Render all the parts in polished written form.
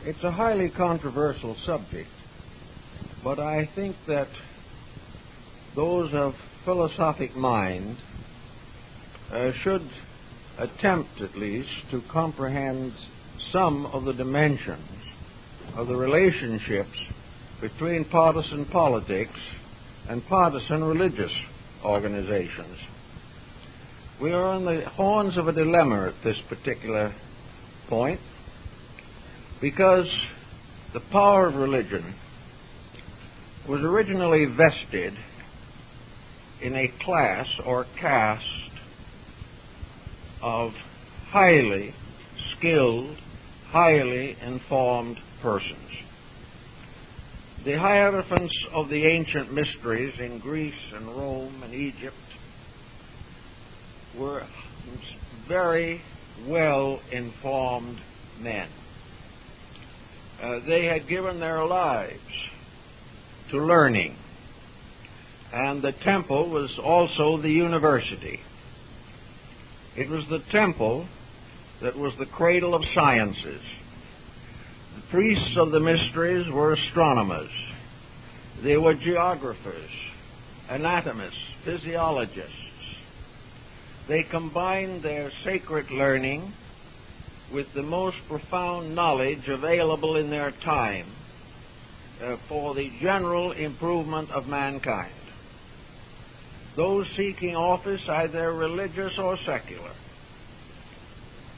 It's a highly controversial subject, but I think that those of philosophic mind should attempt at least to comprehend some of the dimensions of the relationships between partisan politics and partisan religious organizations. We are on the horns of a dilemma at this particular point because the power of religion was originally vested in a class or caste of highly skilled, highly informed persons. The hierophants of the ancient mysteries in Greece and Rome and Egypt were very well-informed men. They had given their lives to learning, and the temple was also the university. It was the temple that was the cradle of sciences. The priests of the mysteries were astronomers. They were geographers, anatomists, physiologists. They combined their sacred learning with the most profound knowledge available in their time for the general improvement of mankind. Those seeking office, either religious or secular,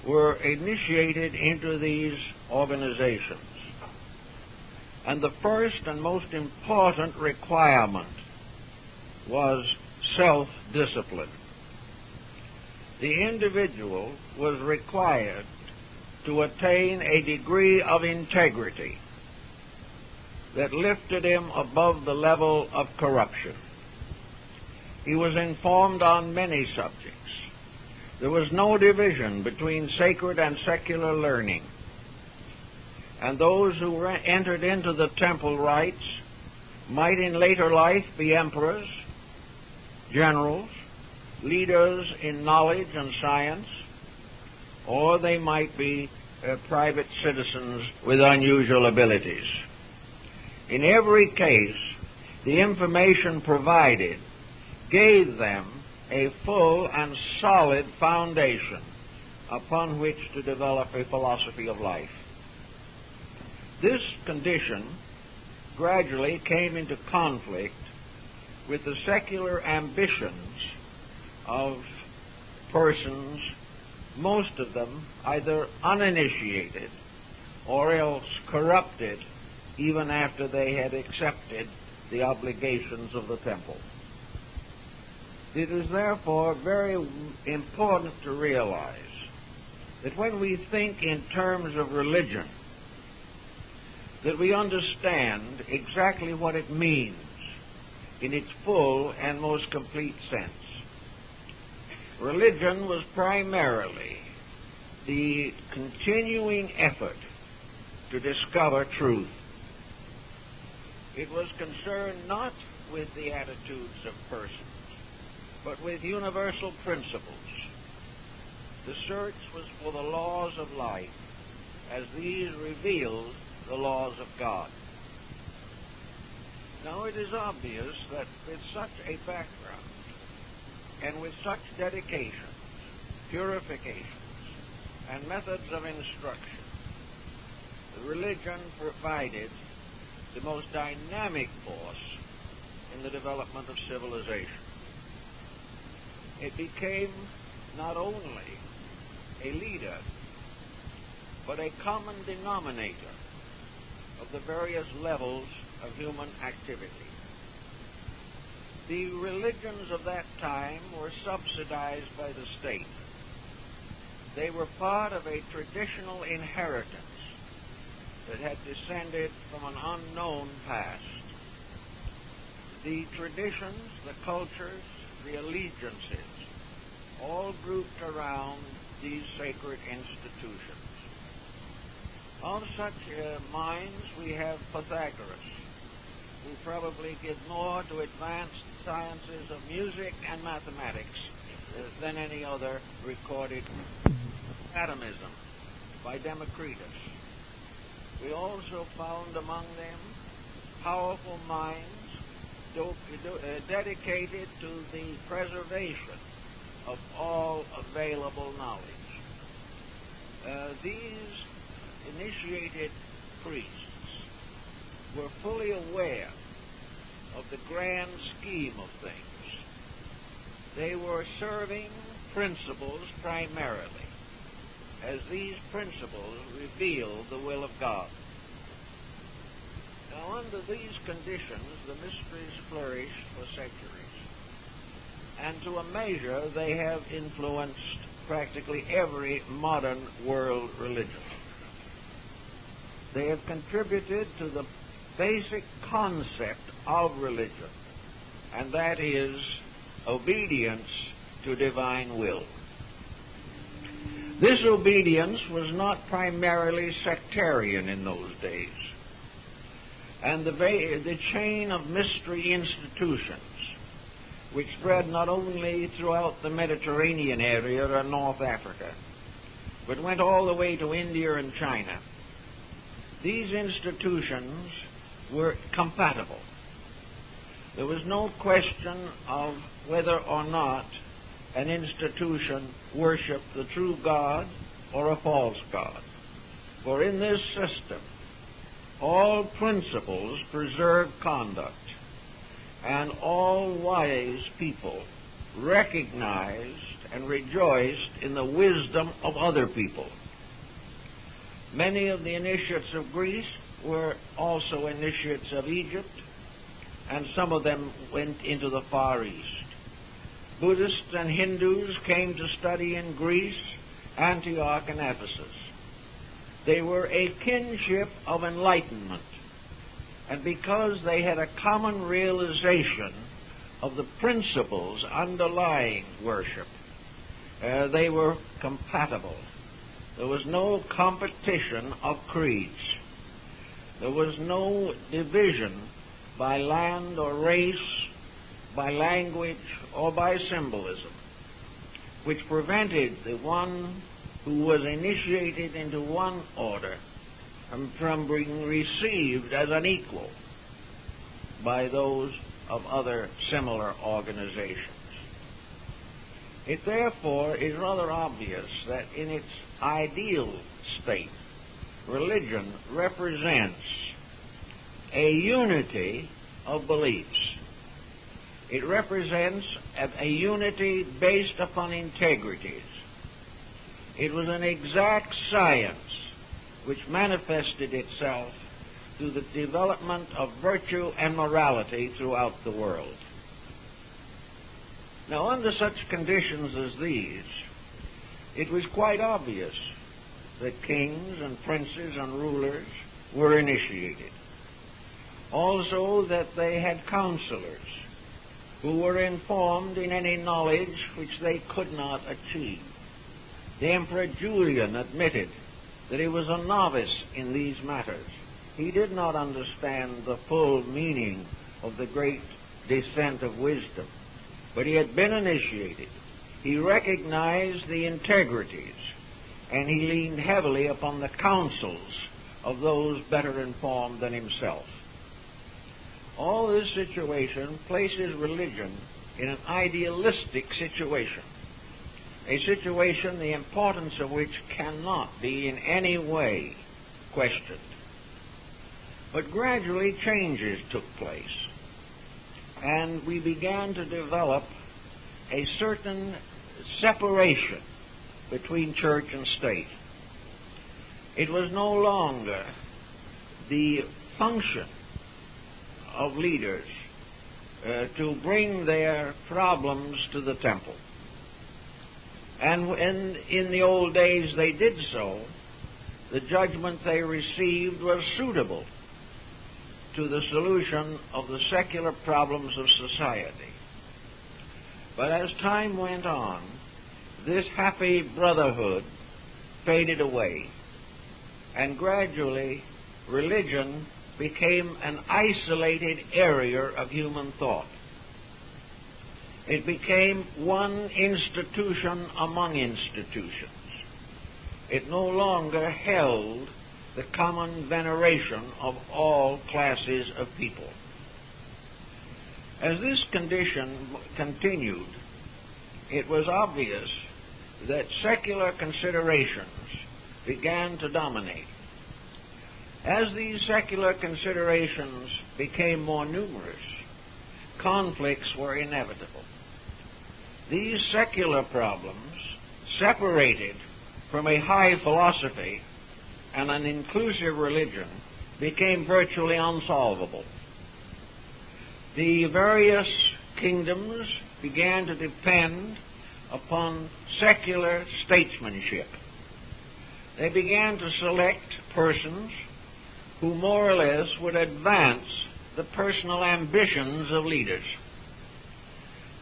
were initiated into these organizations. And the first and most important requirement was self-discipline. The individual was required to attain a degree of integrity that lifted him above the level of corruption. He was informed on many subjects. There was no division between sacred and secular learning. And those who entered into the temple rites might in later life be emperors, generals, leaders in knowledge and science, or they might be private citizens with unusual abilities. In every case, the information provided gave them a full and solid foundation upon which to develop a philosophy of life. This condition gradually came into conflict with the secular ambitions of persons, most of them either uninitiated or else corrupted even after they had accepted the obligations of the temple. It is therefore very important to realize that when we think in terms of religion, that we understand exactly what it means in its full and most complete sense. Religion was primarily the continuing effort to discover truth. It was concerned not with the attitudes of persons, but with universal principles. The search was for the laws of life, as these revealed the laws of God. Now it is obvious that with such a background, and with such dedications, purifications, and methods of instruction, the religion provided the most dynamic force in the development of civilization. It became not only a leader, but a common denominator of the various levels of human activity. The religions of that time were subsidized by the state. They were part of a traditional inheritance that had descended from an unknown past. The traditions, the cultures, the allegiances, all grouped around these sacred institutions. Of such minds, we have Pythagoras, who probably give more to advanced sciences of music and mathematics than any other recorded. Atomism by Democritus, We also found among them powerful minds dedicated to the preservation of all available knowledge. These initiated priests were fully aware of the grand scheme of things. They were serving principles primarily, as these principles reveal the will of God. Now, under these conditions, the mysteries flourished for centuries, and to a measure they have influenced practically every modern world religion. They have contributed to the basic concept of religion, and that is obedience to divine will. This obedience was not primarily sectarian in those days, and the chain of mystery institutions, which spread not only throughout the Mediterranean area or North Africa, but went all the way to India and China. These institutions were compatible. There was no question of whether or not an institution worshiped the true God or a false God. For in this system, all principles preserve conduct, and all wise people recognized and rejoiced in the wisdom of other people. Many of the initiates of Greece were also initiates of Egypt, and some of them went into the Far East. Buddhists and Hindus came to study in Greece, Antioch, and Ephesus. They were a kinship of enlightenment, and because they had a common realization of the principles underlying worship, they were compatible. There was no competition of creeds. There was no division by land or race, by language, or by symbolism, which prevented the one who was initiated into one order from being received as an equal by those of other similar organizations. It therefore is rather obvious that in its ideal state, religion represents a unity of beliefs. It represents a unity based upon integrities. It was an exact science which manifested itself through the development of virtue and morality throughout the world. Now, under such conditions as these, it was quite obvious that kings and princes and rulers were initiated. Also that they had counselors who were informed in any knowledge which they could not achieve. The Emperor Julian admitted that he was a novice in these matters. He did not understand the full meaning of the great descent of wisdom, but he had been initiated. He recognized the integrities, and he leaned heavily upon the counsels of those better informed than himself. All this situation places religion in an idealistic situation, a situation the importance of which cannot be in any way questioned. But gradually changes took place, and we began to develop a certain separation between church and state. It was no longer the function of leaders to bring their problems to the temple. And when in the old days they did so, the judgment they received was suitable to the solution of the secular problems of society. But as time went on, this happy brotherhood faded away, and gradually religion became an isolated area of human thought. It became one institution among institutions. It no longer held the common veneration of all classes of people. As this condition continued, it was obvious that secular considerations began to dominate. As these secular considerations became more numerous, conflicts were inevitable. These secular problems, separated from a high philosophy and an inclusive religion, became virtually unsolvable. The various kingdoms began to depend upon secular statesmanship. They began to select persons who more or less would advance the personal ambitions of leaders.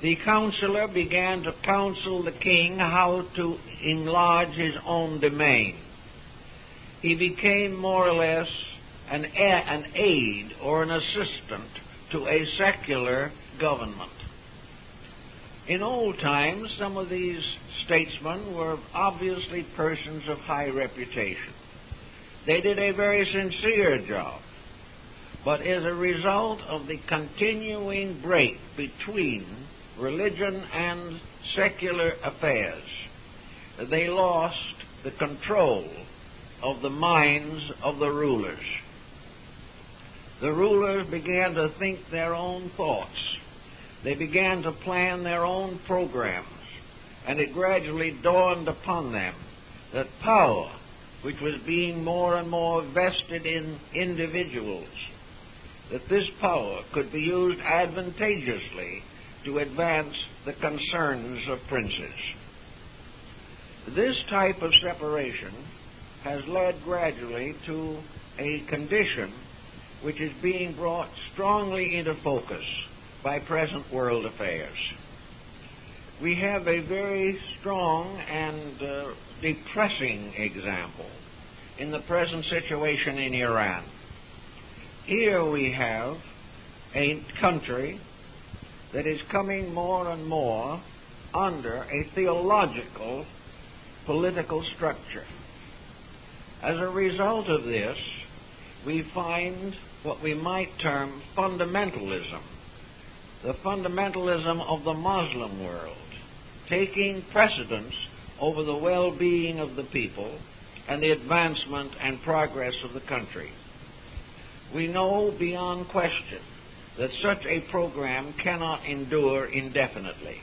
The counselor began to counsel the king how to enlarge his own domain. He became more or less an aid or an assistant to a secular government. In old times, some of these statesmen were obviously persons of high reputation. They did a very sincere job, but as a result of the continuing break between religion and secular affairs, they lost the control of the minds of the rulers. The rulers began to think their own thoughts. They began to plan their own programs, and it gradually dawned upon them that power, which was being more and more vested in individuals, that this power could be used advantageously to advance the concerns of princes. This type of separation has led gradually to a condition which is being brought strongly into focus by present world affairs. We have a very strong and depressing example in the present situation in Iran. Here we have a country that is coming more and more under a theological political structure. As a result of this, we find what we might term fundamentalism, the fundamentalism of the Muslim world, taking precedence over the well-being of the people and the advancement and progress of the country. We know beyond question that such a program cannot endure indefinitely.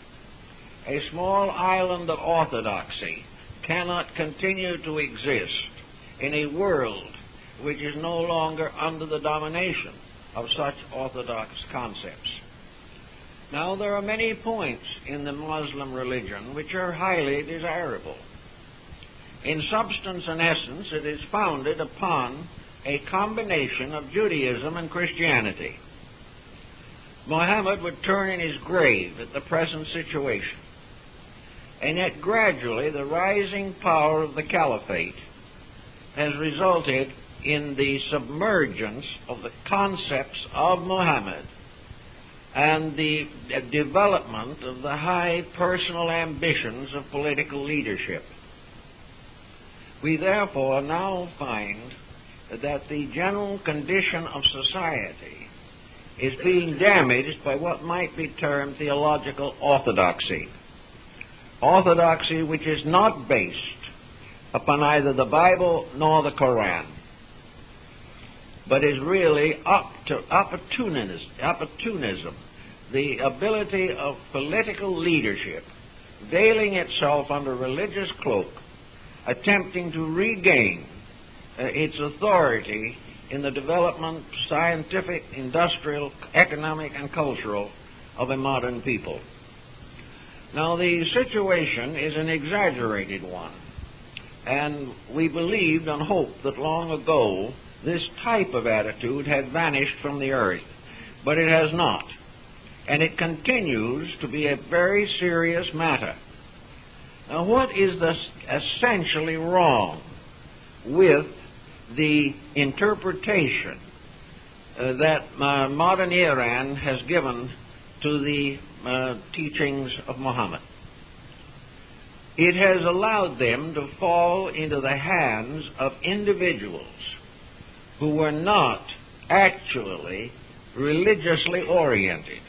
A small island of orthodoxy cannot continue to exist in a world which is no longer under the domination of such orthodox concepts. Now, there are many points in the Muslim religion which are highly desirable. In substance and essence, it is founded upon a combination of Judaism and Christianity. Muhammad would turn in his grave at the present situation, and yet gradually the rising power of the caliphate has resulted in the submergence of the concepts of Muhammad and the development of the high personal ambitions of political leadership. We therefore now find that the general condition of society is being damaged by what might be termed theological orthodoxy. Orthodoxy which is not based upon either the Bible nor the Koran, but is really opportunism, the ability of political leadership veiling itself under religious cloak, attempting to regain its authority in the development, scientific, industrial, economic, and cultural of a modern people. Now, the situation is an exaggerated one, and we believed and hoped that long ago this type of attitude had vanished from the earth, but it has not, and it continues to be a very serious matter. Now, what is essentially wrong with the interpretation that modern Iran has given to the teachings of Muhammad? It has allowed them to fall into the hands of individuals who were not actually religiously oriented.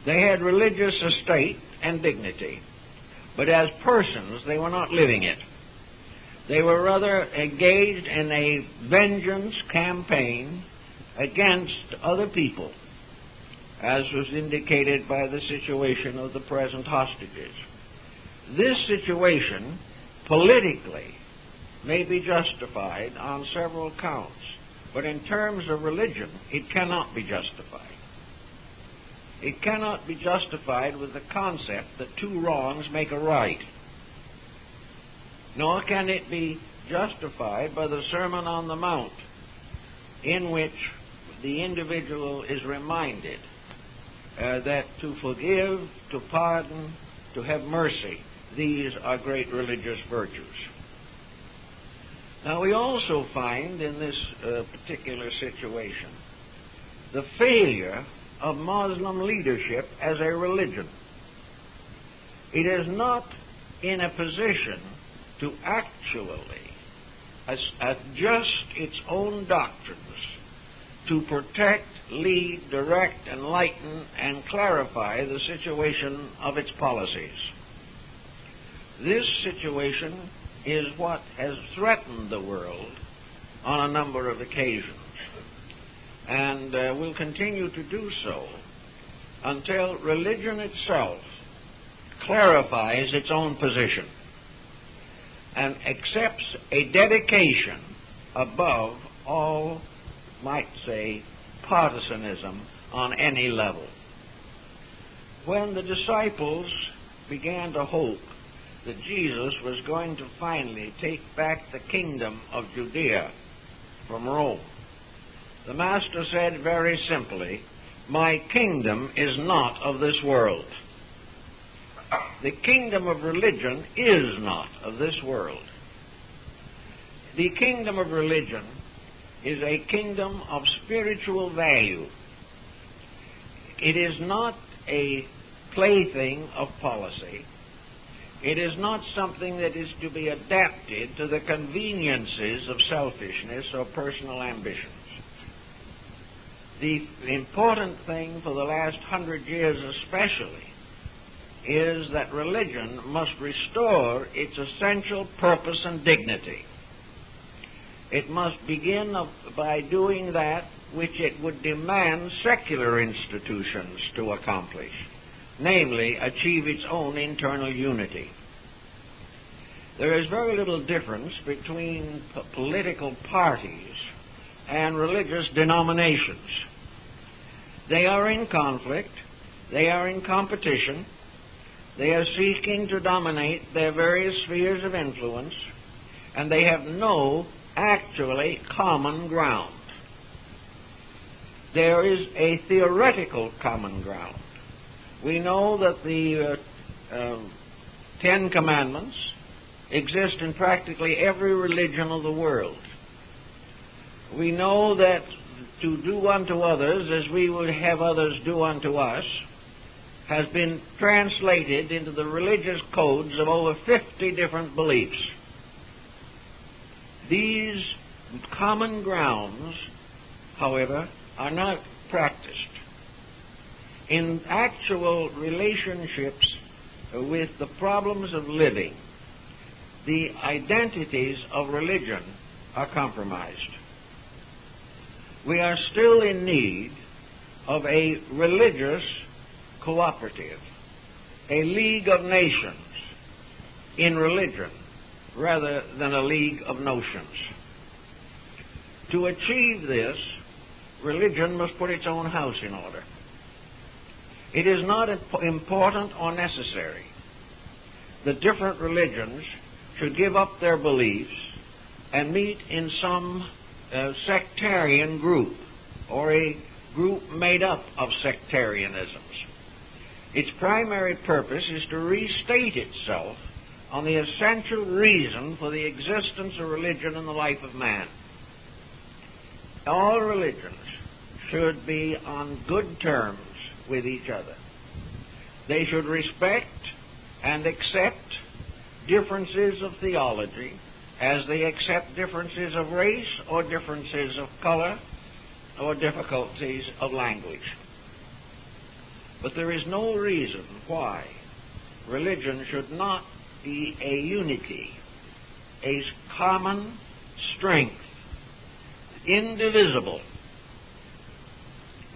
They had religious estate and dignity, but as persons they were not living it. They were rather engaged in a vengeance campaign against other people, as was indicated by the situation of the present hostages. This situation, politically, may be justified on several counts, but in terms of religion, it cannot be justified. It cannot be justified with the concept that two wrongs make a right. Nor can it be justified by the Sermon on the Mount, in which the individual is reminded that to forgive, to pardon, to have mercy, these are great religious virtues. Now, we also find in this particular situation the failure of Muslim leadership as a religion. It is not in a position to actually adjust its own doctrines to protect, lead, direct, enlighten, and clarify the situation of its policies. This situation is what has threatened the world on a number of occasions, and will continue to do so until religion itself clarifies its own position and accepts a dedication above all, might say, partisanism on any level. When the disciples began to hope that Jesus was going to finally take back the kingdom of Judea from Rome, the Master said very simply, "My kingdom is not of this world." The kingdom of religion is not of this world. The kingdom of religion is a kingdom of spiritual value. It is not a plaything of policy. It is not something that is to be adapted to the conveniences of selfishness or personal ambitions. The important thing for the last 100 years especially is that religion must restore its essential purpose and dignity. It must begin by doing that which it would demand secular institutions to accomplish, namely, achieve its own internal unity. There is very little difference between political parties and religious denominations. They are in conflict, they are in competition, they are seeking to dominate their various spheres of influence, and they have no actually common ground. There is a theoretical common ground. We know that the 10 Commandments exist in practically every religion of the world. We know that to do unto others as we would have others do unto us has been translated into the religious codes of over 50 different beliefs. These common grounds, however, are not practiced. In actual relationships with the problems of living, the identities of religion are compromised. We are still in need of a religious cooperative, a league of nations in religion rather than a league of notions. To achieve this, religion must put its own house in order. It is not important or necessary that different religions should give up their beliefs and meet in some sectarian group or a group made up of sectarianisms. Its primary purpose is to restate itself on the essential reason for the existence of religion in the life of man. All religions should be on good terms with each other. They should respect and accept differences of theology as they accept differences of race or differences of color or difficulties of language. But there is no reason why religion should not be a unity, a common strength, indivisible,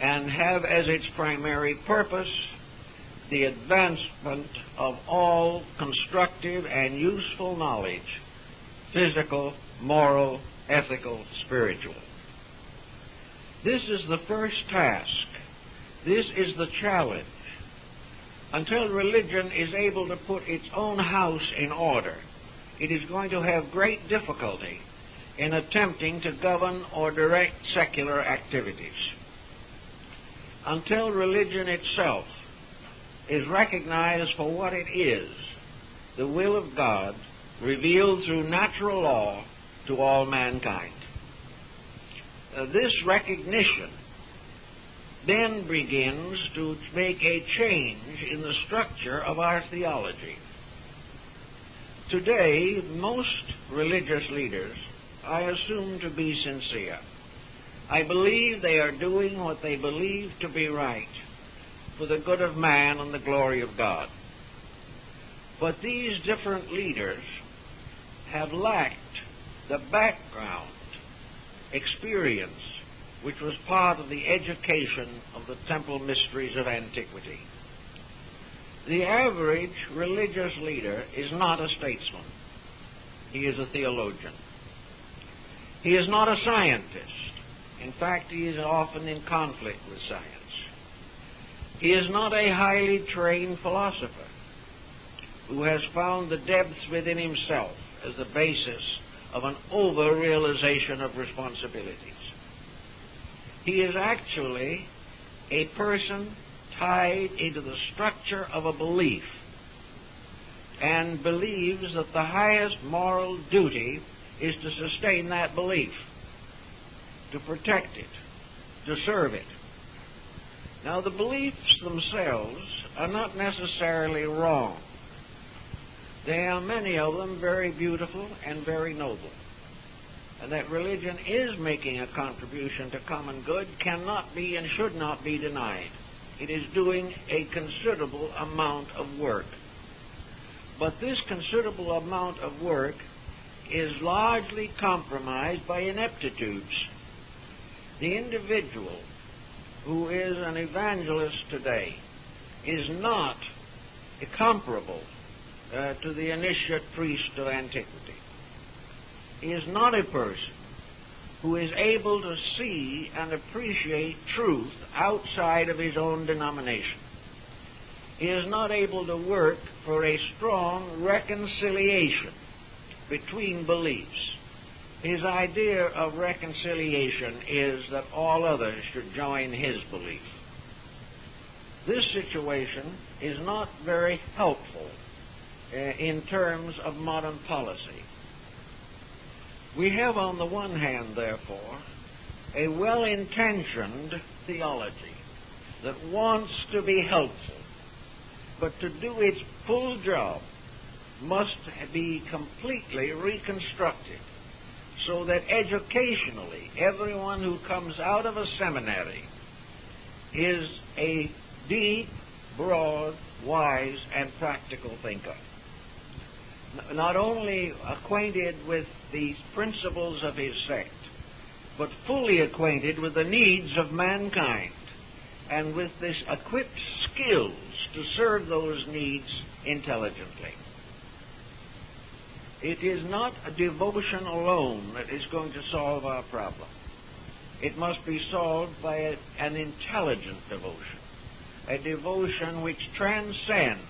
and have as its primary purpose the advancement of all constructive and useful knowledge, physical, moral, ethical, spiritual. This is the first task. This is the challenge. Until religion is able to put its own house in order, it is going to have great difficulty in attempting to govern or direct secular activities. Until religion itself is recognized for what it is, the will of God revealed through natural law to all mankind. This recognition then begins to make a change in the structure of our theology. Today, most religious leaders I assume to be sincere. I believe they are doing what they believe to be right for the good of man and the glory of God. But these different leaders have lacked the background experience which was part of the education of the temple mysteries of antiquity. The average religious leader is not a statesman. He is a theologian. He is not a scientist. In fact, he is often in conflict with science. He is not a highly trained philosopher who has found the depths within himself as the basis of an over-realization of responsibilities. He is actually a person tied into the structure of a belief and believes that the highest moral duty is to sustain that belief, to protect it, to serve it. Now, the beliefs themselves are not necessarily wrong. They are, many of them, very beautiful and very noble. And that religion is making a contribution to common good cannot be and should not be denied. It is doing a considerable amount of work. But this considerable amount of work is largely compromised by ineptitudes. The individual who is an evangelist today is not comparable to the initiate priest of antiquity. He is not a person who is able to see and appreciate truth outside of his own denomination. He is not able to work for a strong reconciliation between beliefs. His idea of reconciliation is that all others should join his belief. This situation is not very helpful in terms of modern policy. We have, on the one hand, therefore, a well-intentioned theology that wants to be helpful, but to do its full job must be completely reconstructed so that educationally everyone who comes out of a seminary is a deep, broad, wise, and practical thinker. Not only acquainted with the principles of his sect, but fully acquainted with the needs of mankind and with this equipped skills to serve those needs intelligently. It is not a devotion alone that is going to solve our problem. It must be solved by an intelligent devotion, a devotion which transcends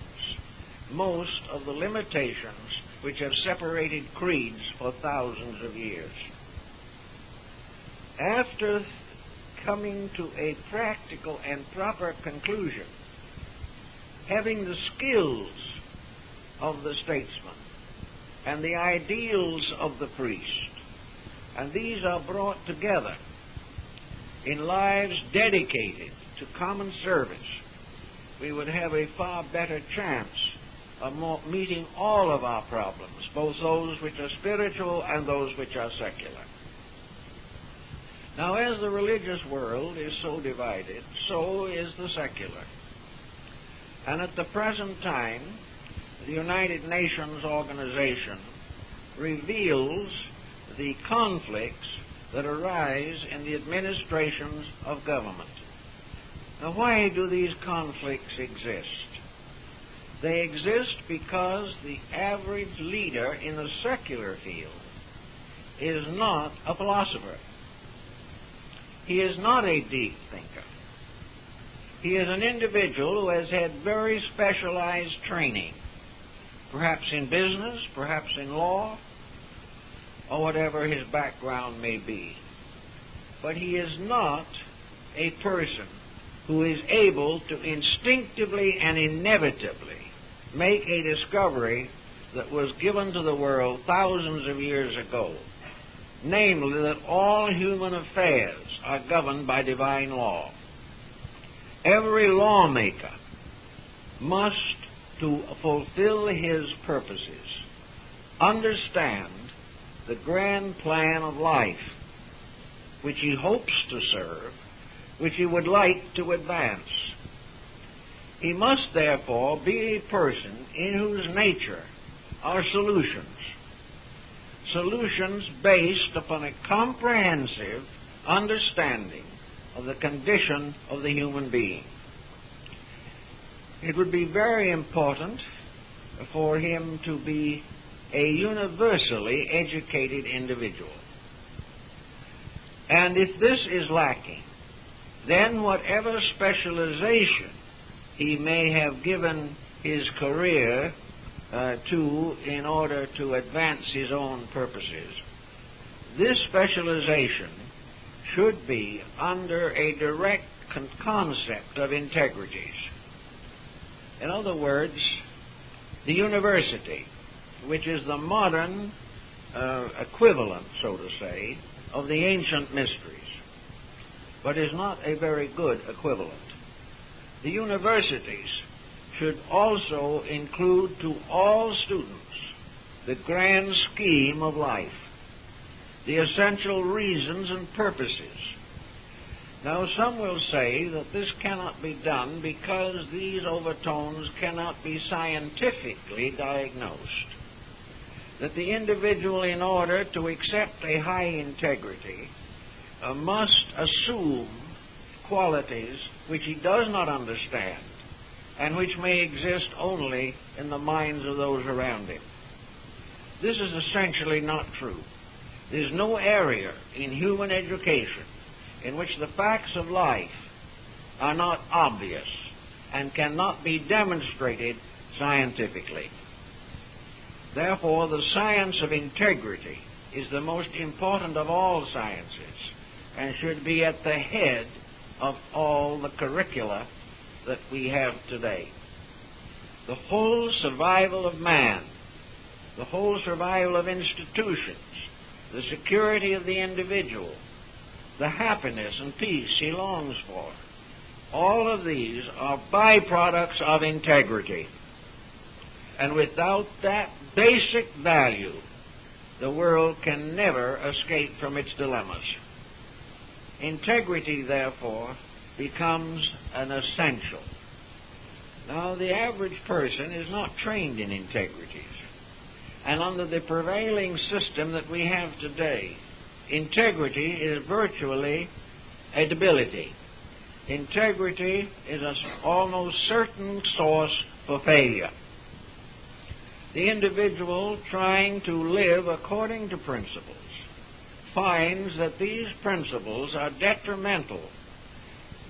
most of the limitations which have separated creeds for thousands of years. After coming to a practical and proper conclusion, having the skills of the statesman and the ideals of the priest, and these are brought together in lives dedicated to common service, we would have a far better chance meeting all of our problems, both those which are spiritual and those which are secular. Now, as the religious world is so divided, so is the secular. And at the present time, the United Nations organization reveals the conflicts that arise in the administrations of government. Now, why do these conflicts exist? They exist because the average leader in the secular field is not a philosopher. He is not a deep thinker. He is an individual who has had very specialized training, perhaps in business, perhaps in law, or whatever his background may be. But he is not a person who is able to instinctively and inevitably make a discovery that was given to the world thousands of years ago, namely that all human affairs are governed by divine law. Every lawmaker must, to fulfill his purposes, understand the grand plan of life which he hopes to serve, which he would like to advance. He must therefore be a person in whose nature are solutions. Solutions based upon a comprehensive understanding of the condition of the human being. It would be very important for him to be a universally educated individual. And if this is lacking, then whatever specialization he may have given his career to in order to advance his own purposes, this specialization should be under a direct concept of integrities. In other words, the university, which is the modern equivalent, so to say, of the ancient mysteries, but is not a very good equivalent. The universities should also include to all students the grand scheme of life, the essential reasons and purposes. Now, some will say that this cannot be done because these overtones cannot be scientifically diagnosed, that the individual, in order to accept a high integrity, must assume qualities which he does not understand and which may exist only in the minds of those around him. This is essentially not true. There is no area in human education in which the facts of life are not obvious and cannot be demonstrated scientifically. Therefore, the science of integrity is the most important of all sciences and should be at the head of all the curricula that we have today. The whole survival of man, the whole survival of institutions, the security of the individual, the happiness and peace he longs for, all of these are byproducts of integrity. And without that basic value, the world can never escape from its dilemmas. Integrity, therefore, becomes an essential. Now, the average person is not trained in integrities. And under the prevailing system that we have today, integrity is virtually a debility. Integrity is an almost certain source for failure. The individual trying to live according to principles finds that these principles are detrimental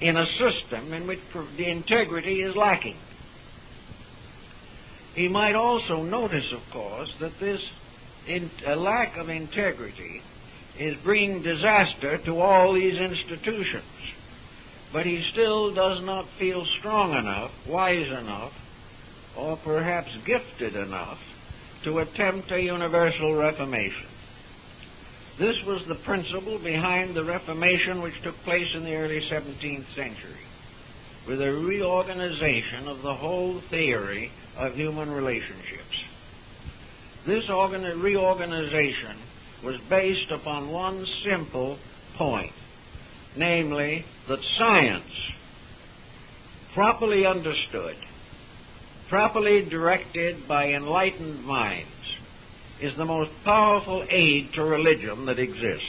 in a system in which the integrity is lacking. He might also notice, of course, that this lack of integrity is bringing disaster to all these institutions. But he still does not feel strong enough, wise enough, or perhaps gifted enough to attempt a universal reformation. This was the principle behind the Reformation which took place in the early 17th century. with a reorganization of the whole theory of human relationships. This reorganization was based upon one simple point, namely that science, properly understood, properly directed by enlightened minds, is the most powerful aid to religion that exists.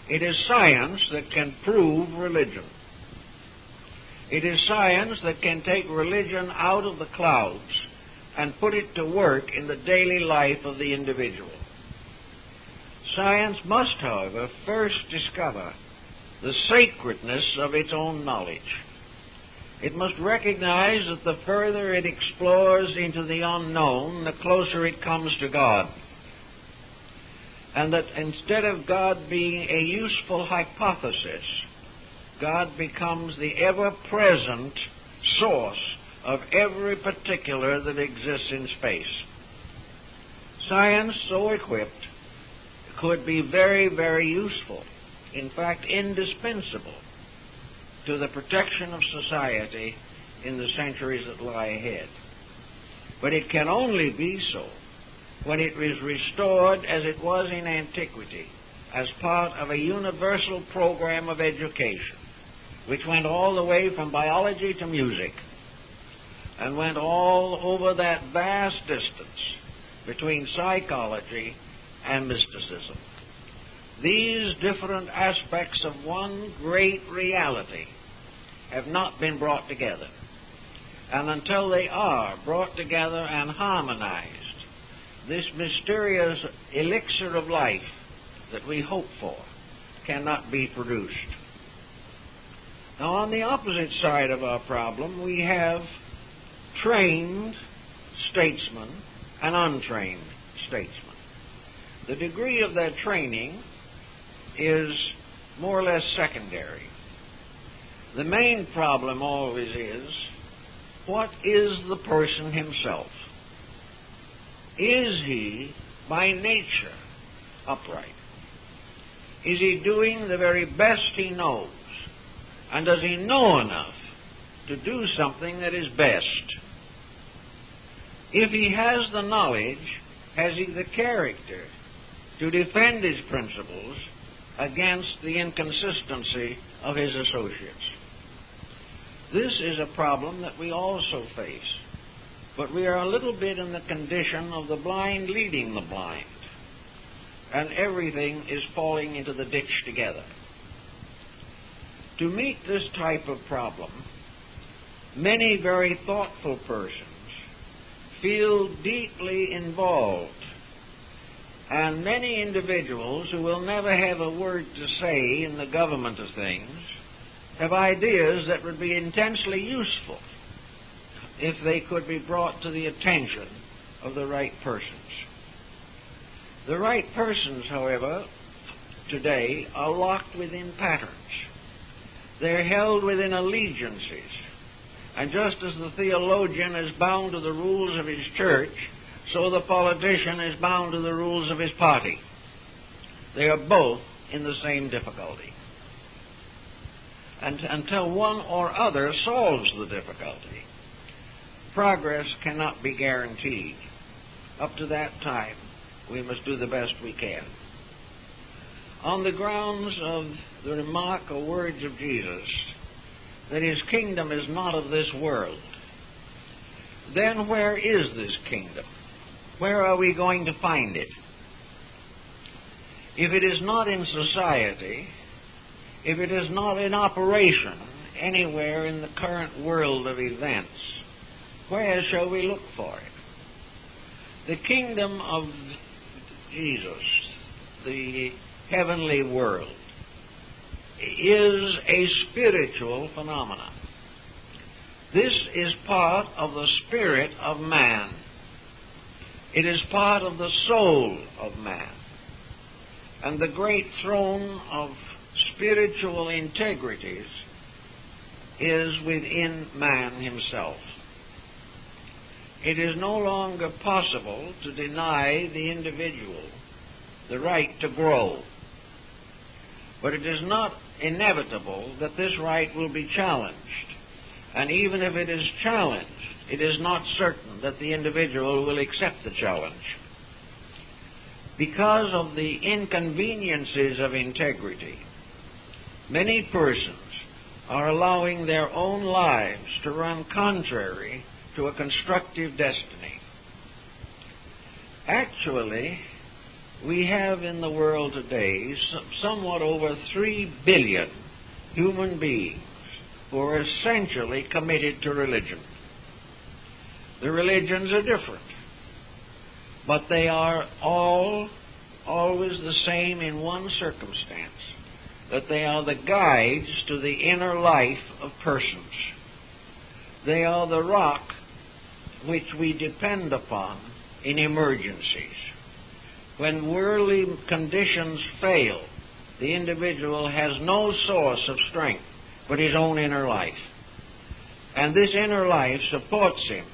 It is science that can prove religion. It is science that can take religion out of the clouds and put it to work in the daily life of the individual. Science must, however, first discover the sacredness of its own knowledge. It must recognize that the further it explores into the unknown, the closer it comes to God. And that instead of God being a useful hypothesis, God becomes the ever-present source of every particular that exists in space. Science, so equipped, could be very, very useful, in fact, indispensable to the protection of society in the centuries that lie ahead. But it can only be so when it is restored as it was in antiquity, as part of a universal program of education, which went all the way from biology to music, and went all over that vast distance between psychology and mysticism. These different aspects of one great reality have not been brought together. And until they are brought together and harmonized, this mysterious elixir of life that we hope for cannot be produced. Now, on the opposite side of our problem, we have trained statesmen and untrained statesmen. The degree of their training is more or less secondary. The main problem always is, what is the person himself? Is he, by nature, upright? Is he doing the very best he knows? And does he know enough to do something that is best? If he has the knowledge, has he the character to defend his principles against the inconsistency of his associates? This is a problem that we also face, but we are a little bit in the condition of the blind leading the blind, and everything is falling into the ditch together. To meet this type of problem, many very thoughtful persons feel deeply involved, and many individuals who will never have a word to say in the government of things have ideas that would be intensely useful if they could be brought to the attention of the right persons. The right persons, however, today are locked within patterns. They're held within allegiances. And just as the theologian is bound to the rules of his church, so the politician is bound to the rules of his party. They are both in the same difficulty. And until one or other solves the difficulty, progress cannot be guaranteed. Up to that time, we must do the best we can. On the grounds of the remark or words of Jesus, that his kingdom is not of this world, then where is this kingdom? Where are we going to find it? If it is not in society, if it is not in operation anywhere in the current world of events, where shall we look for it? The kingdom of Jesus, the heavenly world, is a spiritual phenomenon. This is part of the spirit of man. It is part of the soul of man. And the great throne of spiritual integrities is within man himself. It is no longer possible to deny the individual the right to grow. But it is not inevitable that this right will be challenged. And even if it is challenged, it is not certain that the individual will accept the challenge. Because of the inconveniences of integrity, many persons are allowing their own lives to run contrary to a constructive destiny. Actually, we have in the world today somewhat over 3 billion human beings who are essentially committed to religion. The religions are different, but they are all always the same in one circumstance, that they are the guides to the inner life of persons. They are the rock which we depend upon in emergencies. When worldly conditions fail, the individual has no source of strength but his own inner life. And this inner life supports him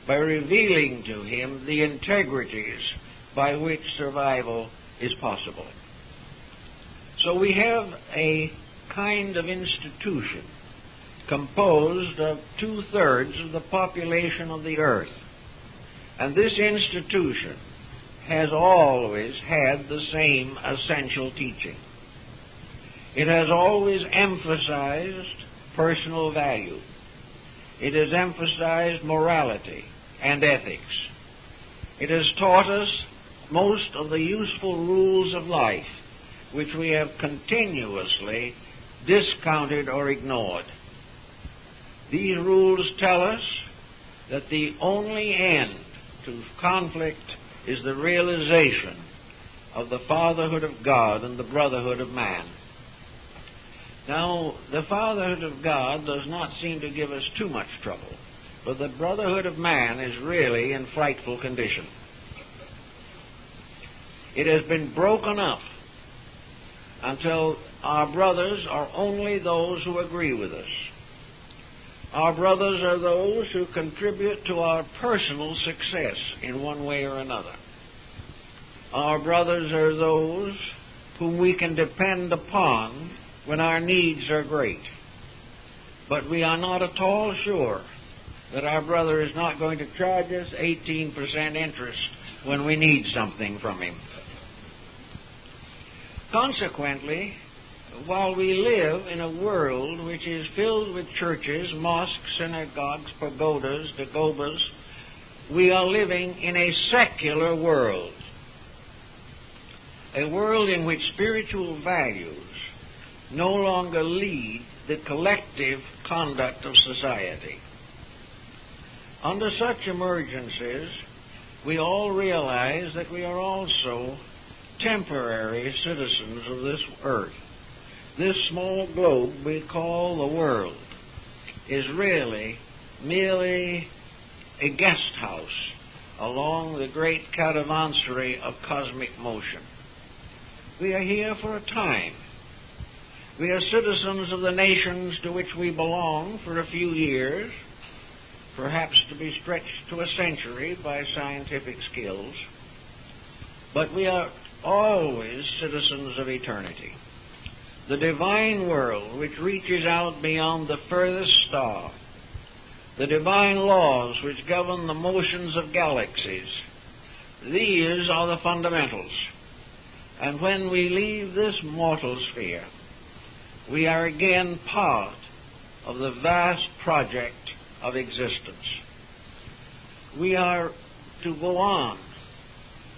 by revealing to him the integrities by which survival is possible. So we have a kind of institution composed of 2/3 of the population of the earth. And this institution has always had the same essential teaching. It has always emphasized personal value. It has emphasized morality and ethics. It has taught us most of the useful rules of life, which we have continuously discounted or ignored. These rules tell us that the only end to conflict is the realization of the fatherhood of God and the brotherhood of man. Now, the fatherhood of God does not seem to give us too much trouble, but the brotherhood of man is really in frightful condition. It has been broken up until our brothers are only those who agree with us. Our brothers are those who contribute to our personal success in one way or another. Our brothers are those whom we can depend upon when our needs are great. But we are not at all sure that our brother is not going to charge us 18% interest when we need something from him. Consequently, while we live in a world which is filled with churches, mosques, synagogues, pagodas, dagobas, we are living in a secular world. A world in which spiritual values no longer lead the collective conduct of society. Under such emergencies, we all realize that we are also temporary citizens of this earth. This small globe we call the world is really merely a guest house along the great caravansary of cosmic motion. We are here for a time. We are citizens of the nations to which we belong for a few years, perhaps to be stretched to a century by scientific skills, but we are always citizens of eternity. The divine world which reaches out beyond the furthest star, the divine laws which govern the motions of galaxies, these are the fundamentals. And when we leave this mortal sphere, we are again part of the vast project of existence. We are to go on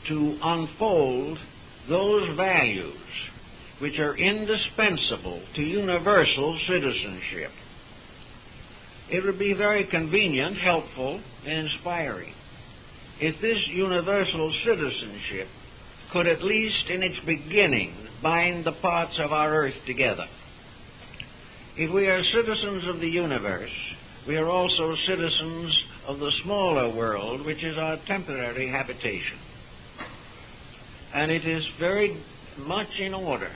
to unfold those values which are indispensable to universal citizenship. It would be very convenient, helpful, and inspiring if this universal citizenship could, at least in its beginning, bind the parts of our earth together. If we are citizens of the universe, we are also citizens of the smaller world, which is our temporary habitation. And it is very much in order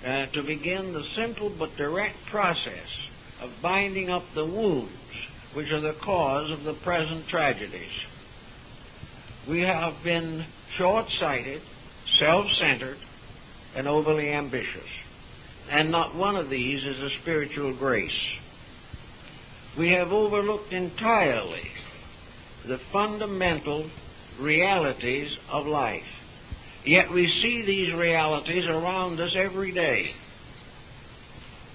to begin the simple but direct process of binding up the wounds which are the cause of the present tragedies. We have been short-sighted, self-centered, and overly ambitious. and not one of these is a spiritual grace. We have overlooked entirely the fundamental realities of life. Yet we see these realities around us every day.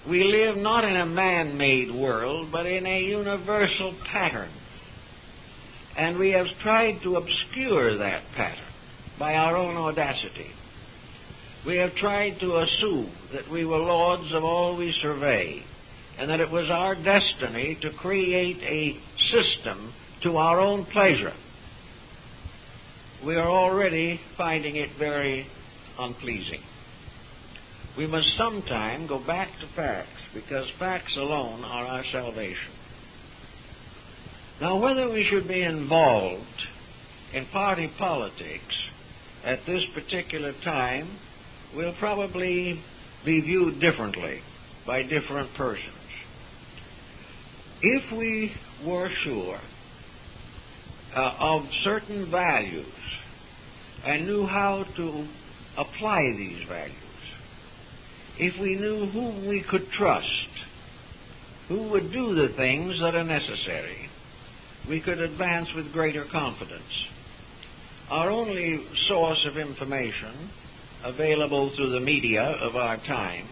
We live not in a man-made world, but in a universal pattern. And we have tried to obscure that pattern by our own audacity. We have tried to assume that we were lords of all we survey, and that it was our destiny to create a system to our own pleasure. We are already finding it very unpleasing. We must sometime go back to facts, because facts alone are our salvation. Now, whether we should be involved in party politics at this particular time will probably be viewed differently by different persons. If we were sure of certain values and knew how to apply these values, if we knew whom we could trust, who would do the things that are necessary, we could advance with greater confidence. Our only source of information available through the media of our time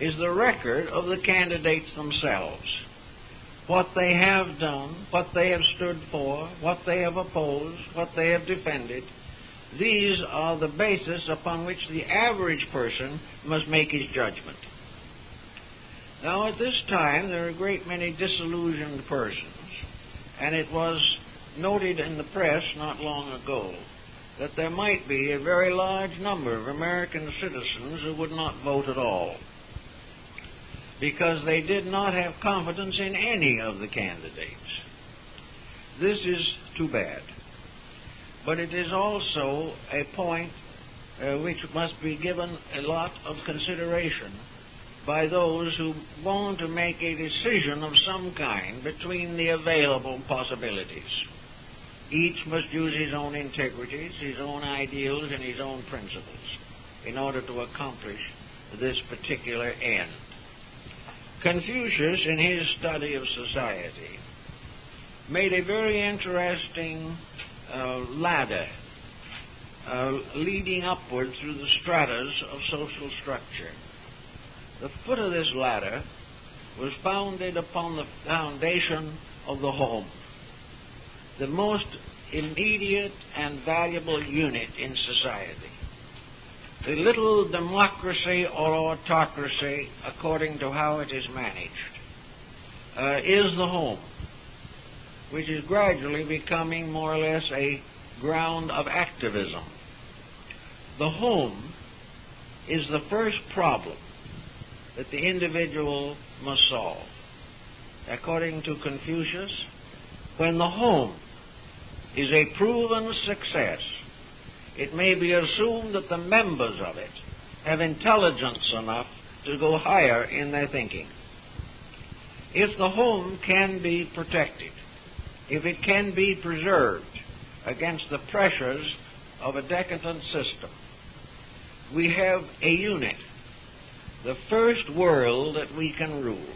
is the record of the candidates themselves. What they have done, what they have stood for, what they have opposed, what they have defended. These are the basis upon which the average person must make his judgment. Now, at this time, there are a great many disillusioned persons, and it was noted in the press not long ago that there might be a very large number of American citizens who would not vote at all because they did not have confidence in any of the candidates. This is too bad. But it is also a point which must be given a lot of consideration by those who want to make a decision of some kind between the available possibilities. Each must use his own integrities, his own ideals, and his own principles in order to accomplish this particular end. Confucius, in his study of society, made a very interesting ladder leading upward through the stratas of social structure. The foot of this ladder was founded upon the foundation of the home, the most immediate and valuable unit in society. The little democracy or autocracy, according to how it is managed, is the home, which is gradually becoming more or less a ground of activism. The home is the first problem that the individual must solve. According to Confucius, when the home is a proven success, it may be assumed that the members of it have intelligence enough to go higher in their thinking. If the home can be protected, if it can be preserved against the pressures of a decadent system, we have a unit, the first world that we can rule,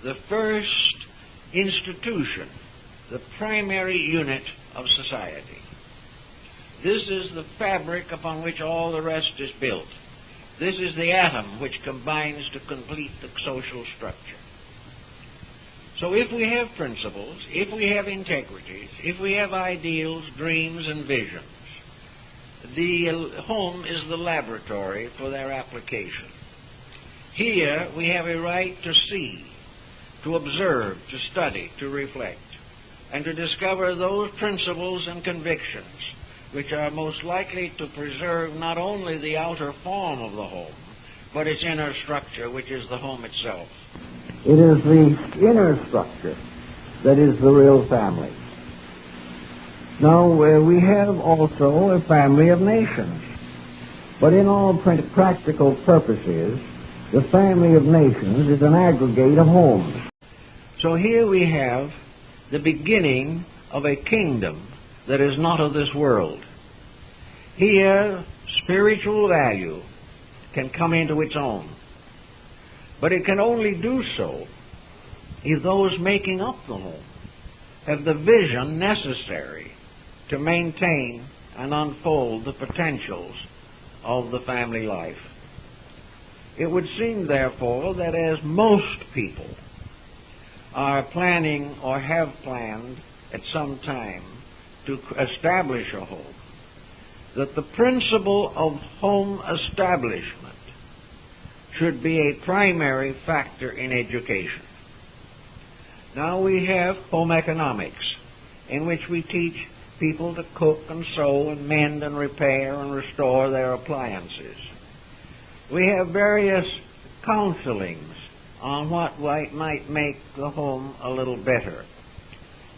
the first institution, the primary unit of society. This is the fabric upon which all the rest is built. This is the atom which combines to complete the social structure. So if we have principles, if we have integrities, if we have ideals, dreams, and visions, the home is the laboratory for their application. Here we have a right to see, to observe, to study, to reflect, and to discover those principles and convictions which are most likely to preserve not only the outer form of the home, but its inner structure, which is the home itself. It is the inner structure that is the real family. Now, we have also a family of nations, but in all practical purposes, the family of nations is an aggregate of homes. So here we have the beginning of a kingdom that is not of this world. Here, spiritual value can come into its own. But it can only do so if those making up the home have the vision necessary to maintain and unfold the potentials of the family life. It would seem, therefore, that as most people are planning or have planned at some time to establish a home, that the principle of home establishment should be a primary factor in education. Now we have home economics, in which we teach people to cook and sew and mend and repair and restore their appliances. We have various counselings on what might make the home a little better.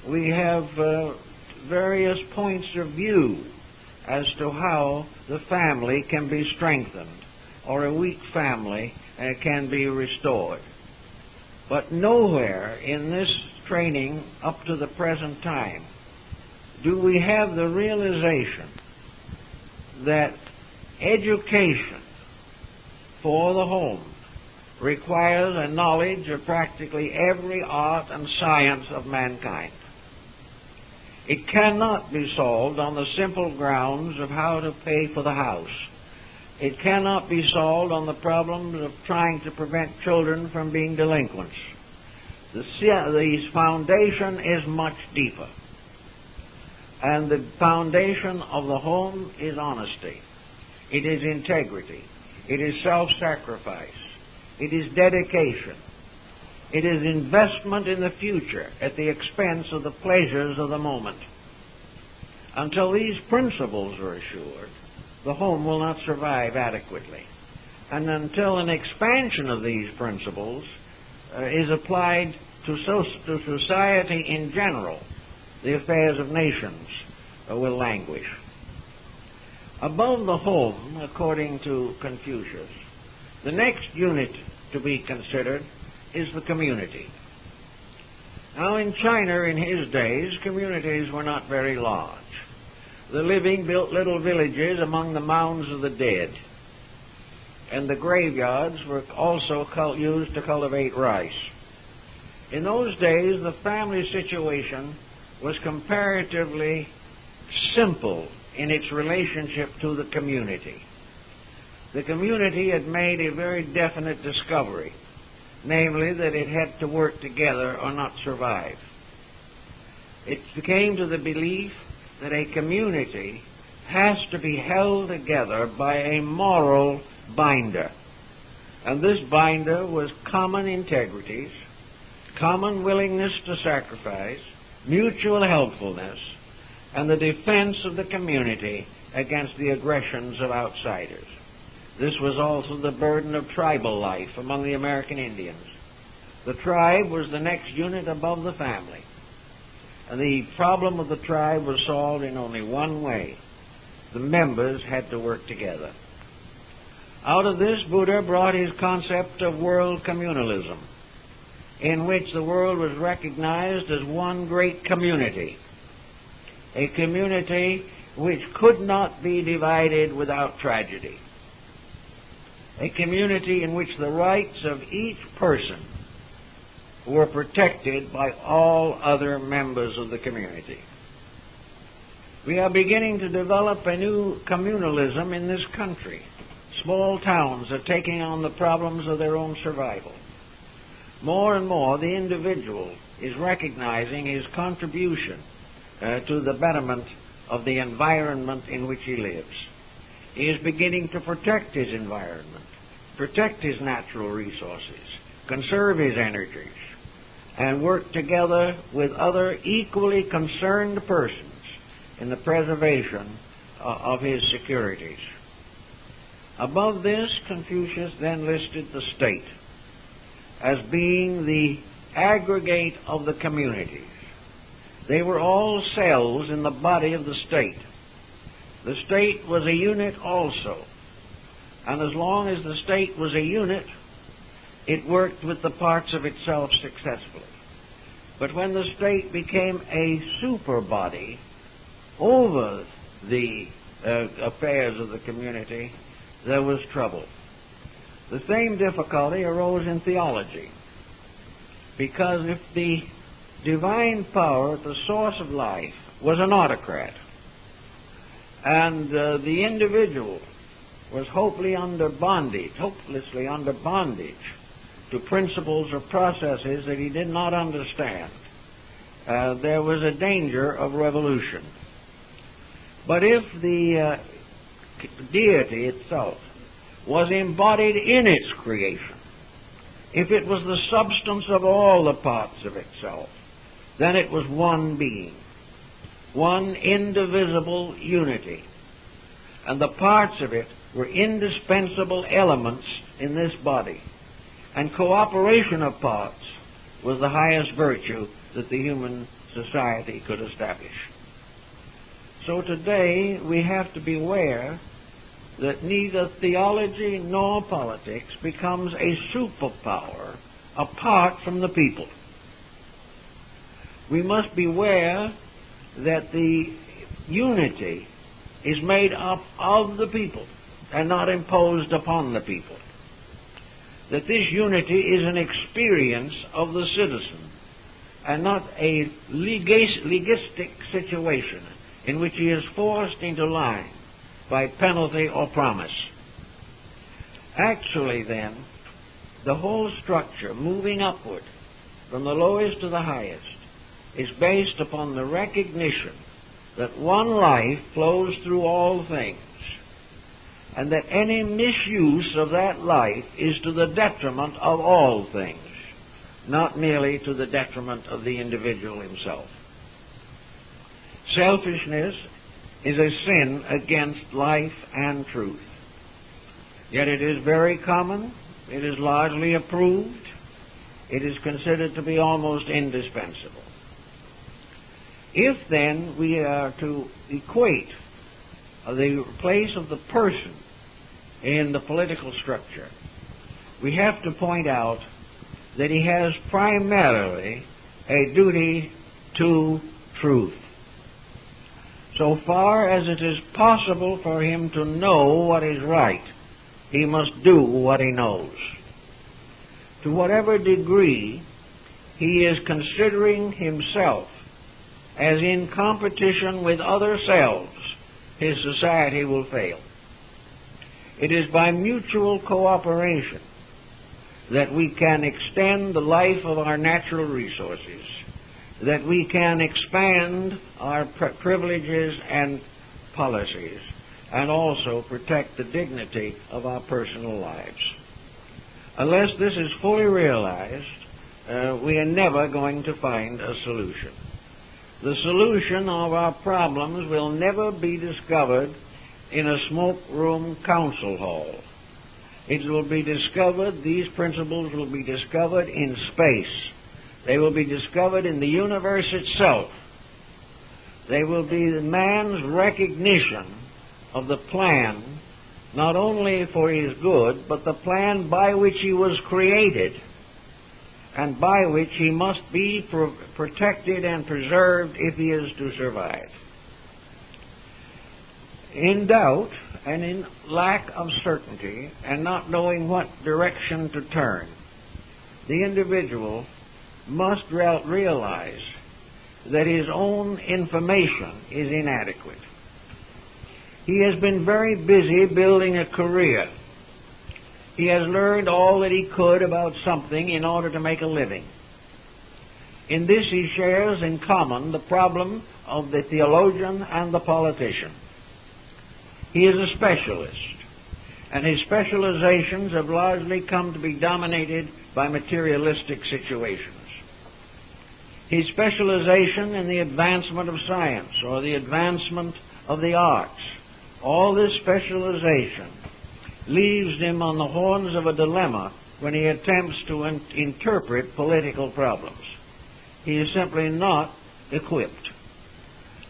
We have various points of view as to how the family can be strengthened or a weak family can be restored. But nowhere in this training up to the present time do we have the realization that education for the home requires a knowledge of practically every art and science of mankind. It cannot be solved on the simple grounds of how to pay for the house. It cannot be solved on the problems of trying to prevent children from being delinquents. The foundation is much deeper. And the foundation of the home is honesty. It is integrity. It is self-sacrifice. It is dedication. It is investment in the future at the expense of the pleasures of the moment. Until these principles are assured, the home will not survive adequately. And until an expansion of these principles is applied to society in general, the affairs of nations will languish. Above the home, according to Confucius, the next unit to be considered is the community. Now, in China in his days, communities were not very large. The living built little villages among the mounds of the dead, and the graveyards were also used to cultivate rice. In those days, the family situation was comparatively simple in its relationship to the community. The community had made a very definite discovery, namely that it had to work together or not survive. It came to the belief that a community has to be held together by a moral binder. And this binder was common integrities, common willingness to sacrifice, mutual helpfulness, and the defense of the community against the aggressions of outsiders. This was also the burden of tribal life among the American Indians. The tribe was the next unit above the family. And the problem of the tribe was solved in only one way. The members had to work together. Out of this, Buddha brought his concept of world communalism, in which the world was recognized as one great community, a community which could not be divided without tragedy, a community in which the rights of each person were protected by all other members of the community. We are beginning to develop a new communalism in this country. Small towns are taking on the problems of their own survival. More and more, the individual is recognizing his contribution to the betterment of the environment in which he lives. He is beginning to protect his environment, protect his natural resources, conserve his energies, and work together with other equally concerned persons in the preservation of his securities. Above this, Confucius then listed the state as being the aggregate of the communities. They were all cells in the body of the state. The state was a unit also, and as long as the state was a unit, it worked with the parts of itself successfully. But when the state became a super body over the affairs of the community, there was trouble. The same difficulty arose in theology, because if the divine power at the source of life was an autocrat, and the individual was hopelessly under bondage to principles or processes that he did not understand, there was a danger of revolution. But if the deity itself was embodied in its creation, if it was the substance of all the parts of itself, then it was one being, one indivisible unity, and the parts of it were indispensable elements in this body, and cooperation of parts was the highest virtue that the human society could establish. So today we have to beware that neither theology nor politics becomes a superpower apart from the people. We must beware that the unity is made up of the people and not imposed upon the people. That this unity is an experience of the citizen and not a legistic situation in which he is forced into line by penalty or promise. Actually, then, the whole structure, moving upward from the lowest to the highest, is based upon the recognition that one life flows through all things, and that any misuse of that life is to the detriment of all things, not merely to the detriment of the individual himself. Selfishness is a sin against life and truth. Yet it is very common, it is largely approved, it is considered to be almost indispensable. If then we are to equate the place of the person in the political structure, we have to point out that he has primarily a duty to truth. So far as it is possible for him to know what is right, he must do what he knows. To whatever degree he is considering himself as in competition with other selves, his society will fail. It is by mutual cooperation that we can extend the life of our natural resources, that we can expand our privileges and policies, and also protect the dignity of our personal lives. Unless this is fully realized, we are never going to find a solution. The solution of our problems will never be discovered in a smoke room council hall. It will be discovered, these principles will be discovered in space. They will be discovered in the universe itself. They will be the man's recognition of the plan, not only for his good, but the plan by which he was created, and by which he must be protected and preserved if he is to survive. In doubt and in lack of certainty and not knowing what direction to turn, the individual must realize that his own information is inadequate. He has been very busy building a career. He has learned all that he could about something in order to make a living. In this he shares in common the problem of the theologian and the politician. He is a specialist, and his specializations have largely come to be dominated by materialistic situations. His specialization in the advancement of science or the advancement of the arts, all this specialization leaves him on the horns of a dilemma when he attempts to interpret political problems. He is simply not equipped.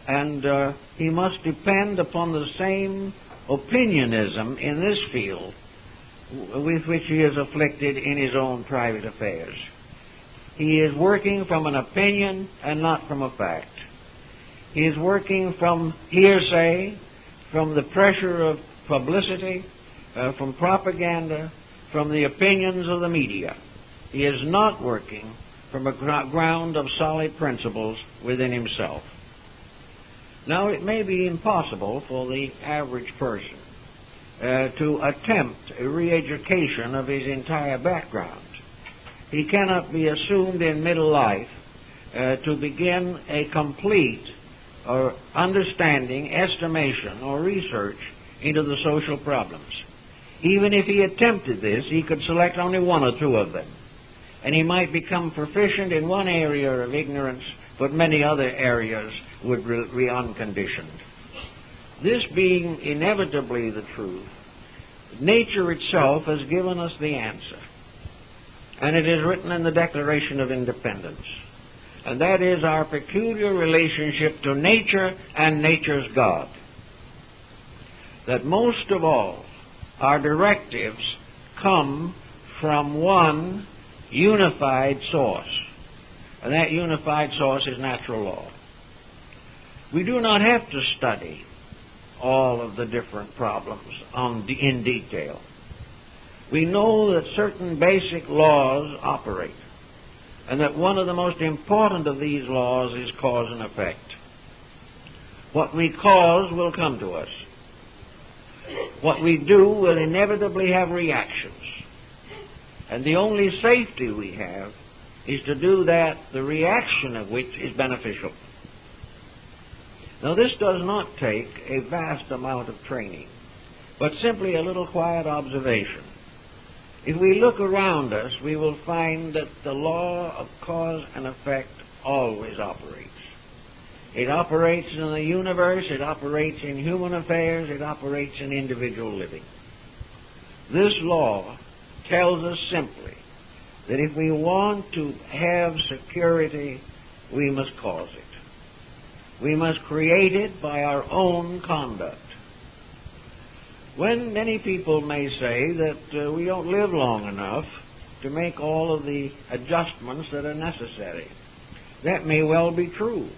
And he must depend upon the same opinionism in this field with which he is afflicted in his own private affairs. He is working from an opinion and not from a fact. He is working from hearsay, from the pressure of publicity, from propaganda, from the opinions of the media. He is not working from a ground of solid principles within himself. Now, it may be impossible for the average person to attempt a re-education of his entire background. He cannot be assumed in middle life to begin a complete or understanding, estimation, or research into the social problems. Even if he attempted this, he could select only one or two of them, and he might become proficient in one area of ignorance, but many other areas would be unconditioned. This being inevitably the truth, nature itself has given us the answer, and it is written in the Declaration of Independence, and that is our peculiar relationship to nature and nature's God. That most of all, our directives come from one unified source, and that unified source is natural law. We do not have to study all of the different problems in detail. We know that certain basic laws operate, and that one of the most important of these laws is cause and effect. What we cause will come to us. What we do will inevitably have reactions. And the only safety we have is to do that, the reaction of which is beneficial. Now, this does not take a vast amount of training, but simply a little quiet observation. If we look around us, we will find that the law of cause and effect always operates. It operates in the universe, it operates in human affairs, it operates in individual living. This law tells us simply that if we want to have security, we must cause it. We must create it by our own conduct. When many people may say that we don't live long enough to make all of the adjustments that are necessary, that may well be true.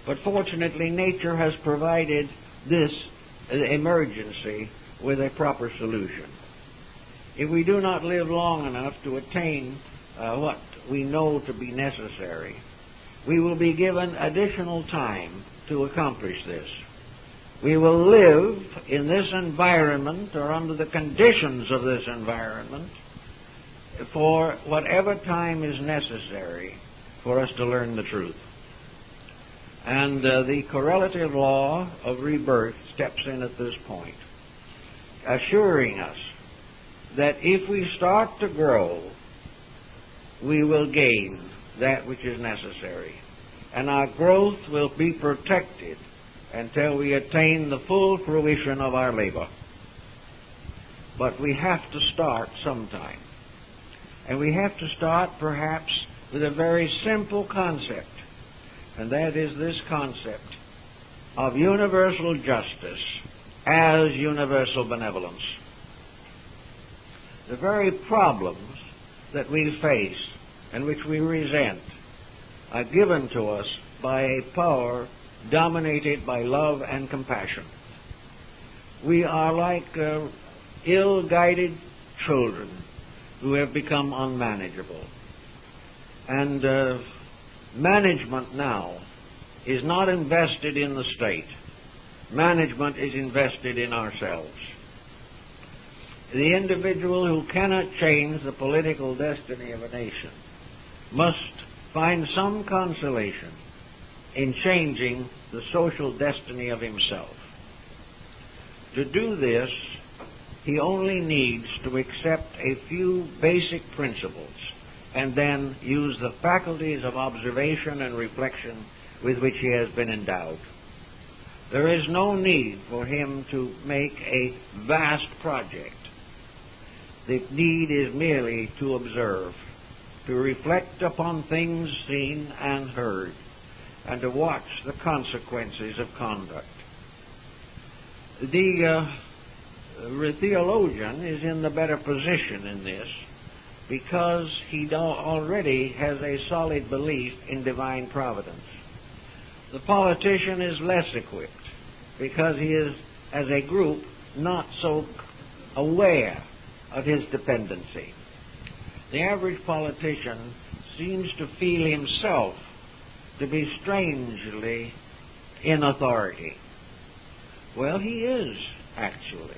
But fortunately, nature has provided this emergency with a proper solution. If we do not live long enough to attain what we know to be necessary, we will be given additional time to accomplish this. We will live in this environment or under the conditions of this environment for whatever time is necessary for us to learn the truth. And the correlative law of rebirth steps in at this point, assuring us that if we start to grow, we will gain that which is necessary. And our growth will be protected until we attain the full fruition of our labor. But we have to start sometime. And we have to start perhaps with a very simple concept, and that is this concept of universal justice as universal benevolence. The very problems that we face and which we resent are given to us by a power dominated by love and compassion. We are like ill-guided children who have become unmanageable. And management now is not invested in the state. Management is invested in ourselves. The individual who cannot change the political destiny of a nation must find some consolation in changing the social destiny of himself. To do this, he only needs to accept a few basic principles and then use the faculties of observation and reflection with which he has been endowed. There is no need for him to make a vast project. The need is merely to observe, to reflect upon things seen and heard, and to watch the consequences of conduct. The theologian is in the better position in this because he already has a solid belief in divine providence. The politician is less equipped because he is, as a group, not so aware of his dependency. The average politician seems to feel himself to be strangely in authority. Well, he is, actually.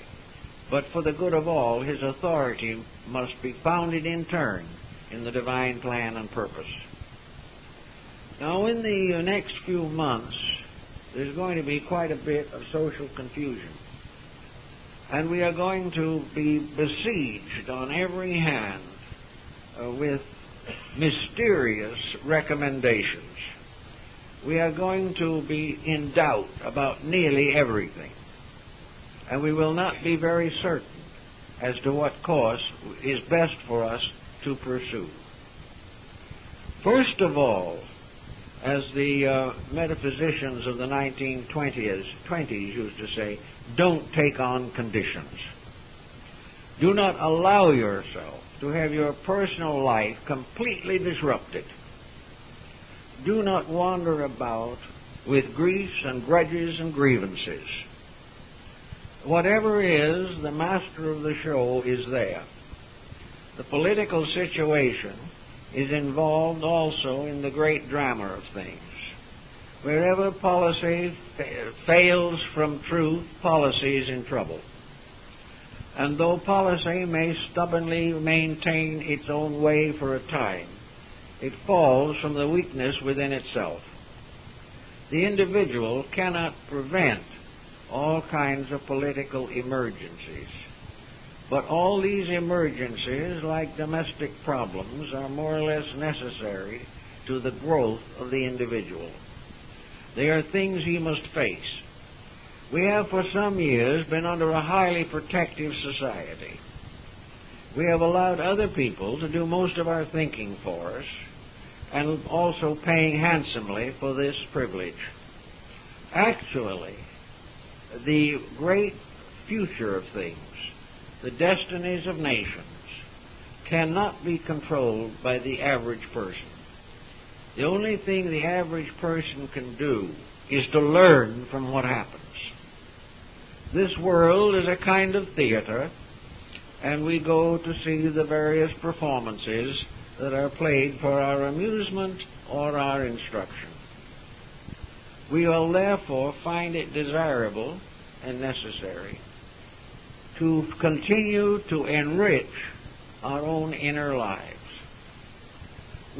But for the good of all, his authority must be founded in turn in the divine plan and purpose. Now, in the next few months, there's going to be quite a bit of social confusion. And we are going to be besieged on every hand with mysterious recommendations. We are going to be in doubt about nearly everything. And we will not be very certain as to what course is best for us to pursue. First of all, as the metaphysicians of the 1920s used to say, don't take on conditions. Do not allow yourself to have your personal life completely disrupted. Do not wander about with griefs and grudges and grievances. Whatever is, the master of the show is there. The political situation is involved also in the great drama of things. Wherever policy fails from truth, policy is in trouble. And though policy may stubbornly maintain its own way for a time, it falls from the weakness within itself. The individual cannot prevent all kinds of political emergencies. But all these emergencies, like domestic problems, are more or less necessary to the growth of the individual. They are things he must face. We have for some years been under a highly protective society. We have allowed other people to do most of our thinking for us, and also paying handsomely for this privilege. Actually, the great future of things, the destinies of nations, cannot be controlled by the average person. The only thing the average person can do is to learn from what happens. This world is a kind of theater, and we go to see the various performances that are played for our amusement or our instruction. We will therefore find it desirable and necessary to continue to enrich our own inner lives.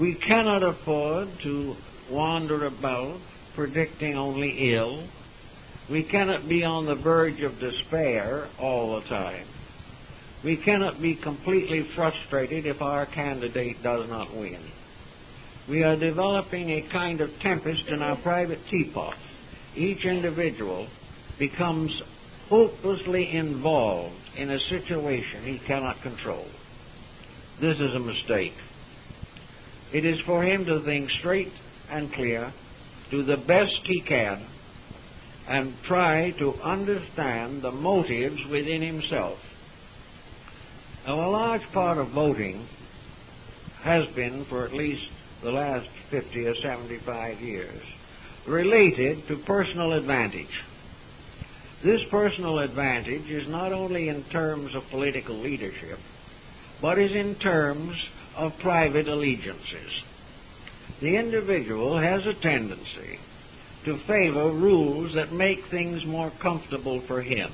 We cannot afford to wander about predicting only ill. We cannot be on the verge of despair all the time. We cannot be completely frustrated if our candidate does not win. We are developing a kind of tempest in our private teapot. Each individual becomes hopelessly involved in a situation he cannot control. This is a mistake. It is for him to think straight and clear, do the best he can, and try to understand the motives within himself. Now, a large part of voting has been, for at least the last 50 or 75 years, related to personal advantage. This personal advantage is not only in terms of political leadership, but is in terms of private allegiances. The individual has a tendency to favor rules that make things more comfortable for him.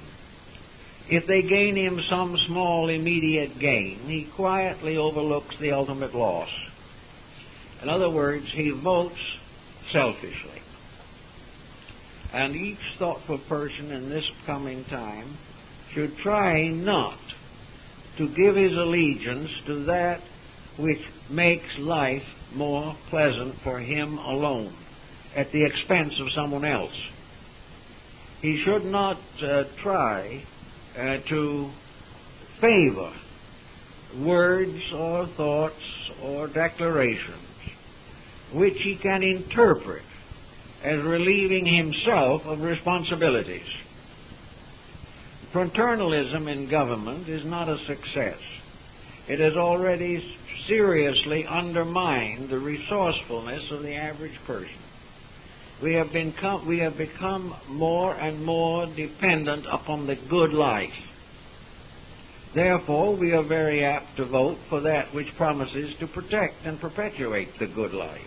If they gain him some small immediate gain, he quietly overlooks the ultimate loss. In other words, he votes selfishly. And each thoughtful person in this coming time should try not to give his allegiance to that which makes life more pleasant for him alone at the expense of someone else. He should not try to favor words or thoughts or declarations which he can interpret as relieving himself of responsibilities. Fraternalism in government is not a success. It has already seriously undermined the resourcefulness of the average person. We have become more and more dependent upon the good life. Therefore, we are very apt to vote for that which promises to protect and perpetuate the good life.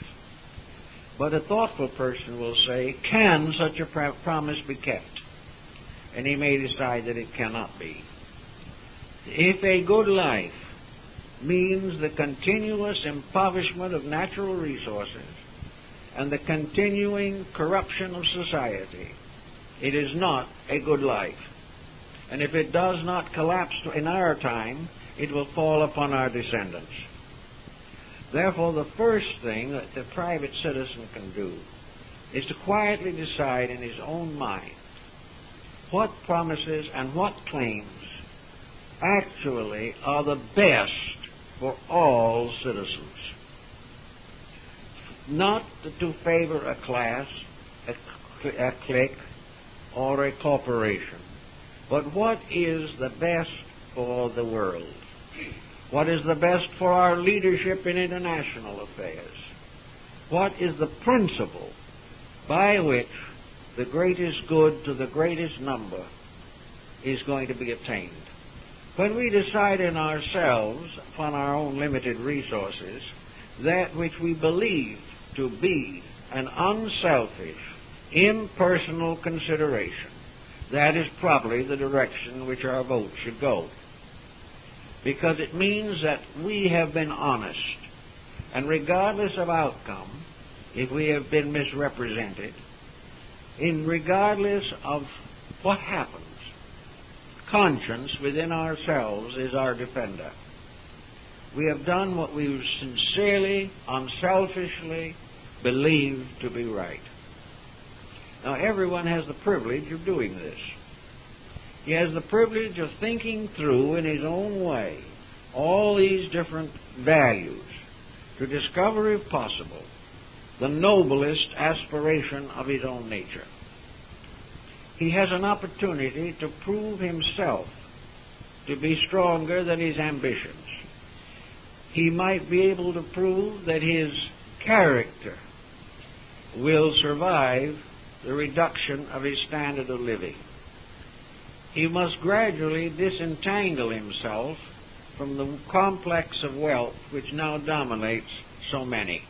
But a thoughtful person will say, can such a promise be kept? And he may decide that it cannot be. If a good life means the continuous impoverishment of natural resources and the continuing corruption of society, it is not a good life. And if it does not collapse in our time, it will fall upon our descendants. Therefore, the first thing that the private citizen can do is to quietly decide in his own mind what promises and what claims actually are the best for all citizens. Not to favor a class, a clique, or a corporation, but what is the best for the world? What is the best for our leadership in international affairs? What is the principle by which the greatest good to the greatest number is going to be attained? When we decide in ourselves, upon our own limited resources, that which we believe to be an unselfish, impersonal consideration, that is probably the direction which our vote should go. Because it means that we have been honest, and regardless of outcome, if we have been misrepresented, regardless of what happens, conscience within ourselves is our defender. We have done what we sincerely, unselfishly believe to be right. Now, everyone has the privilege of doing this. He has the privilege of thinking through in his own way all these different values to discover, if possible, the noblest aspiration of his own nature. He has an opportunity to prove himself to be stronger than his ambitions. He might be able to prove that his character will survive the reduction of his standard of living. He must gradually disentangle himself from the complex of wealth which now dominates so many,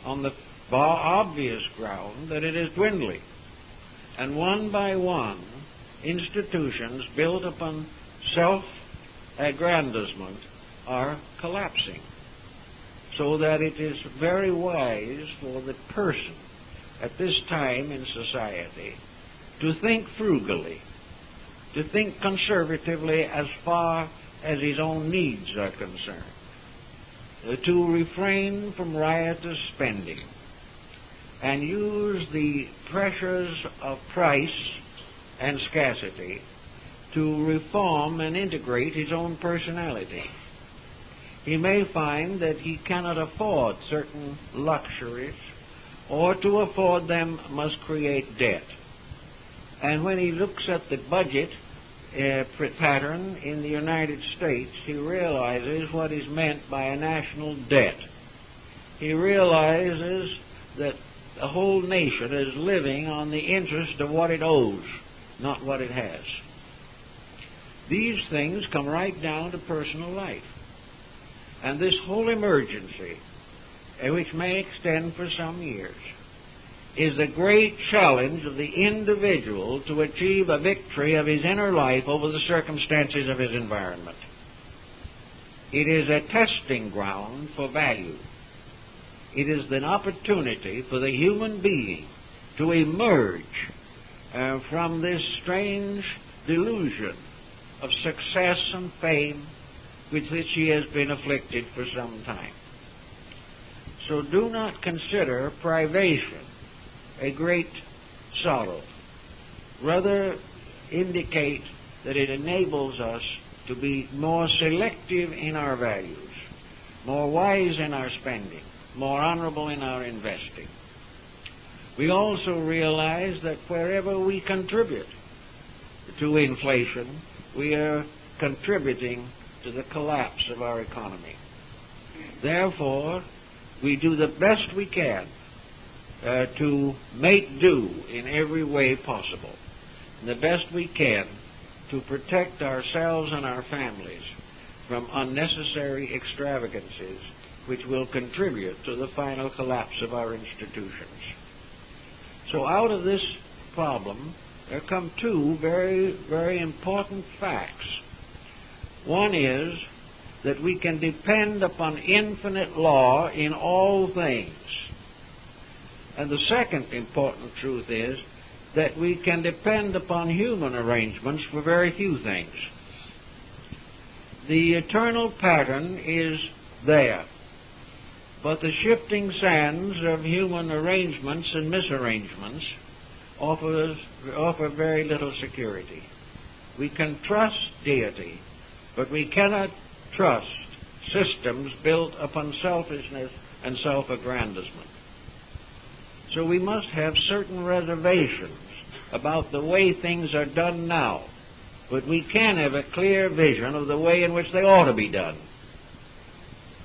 on the obvious ground that it is dwindling. And one by one, institutions built upon self-aggrandizement are collapsing, so that it is very wise for the person at this time in society to think frugally, to think conservatively as far as his own needs are concerned, to refrain from riotous spending, and use the pressures of price and scarcity to reform and integrate his own personality. He may find that he cannot afford certain luxuries, or to afford them must create debt. And when he looks at the budget pattern in the United States, he realizes what is meant by a national debt. He realizes that the whole nation is living on the interest of what it owes, not what it has. These things come right down to personal life. And this whole emergency, which may extend for some years, is the great challenge of the individual to achieve a victory of his inner life over the circumstances of his environment. It is a testing ground for value. It is an opportunity for the human being to emerge from this strange delusion of success and fame with which he has been afflicted for some time. So do not consider privation a great sorrow. Rather, indicate that it enables us to be more selective in our values, more wise in our spending, more honorable in our investing. We also realize that wherever we contribute to inflation, we are contributing to the collapse of our economy. Therefore, we do the best we can to make do in every way possible. And the best we can to protect ourselves and our families from unnecessary extravagances which will contribute to the final collapse of our institutions. So out of this problem, there come two very, very important facts. One is that we can depend upon infinite law in all things. And the second important truth is that we can depend upon human arrangements for very few things. The eternal pattern is there, but the shifting sands of human arrangements and misarrangements offer very little security. We can trust deity, but we cannot trust systems built upon selfishness and self-aggrandizement. So we must have certain reservations about the way things are done now, but we can have a clear vision of the way in which they ought to be done.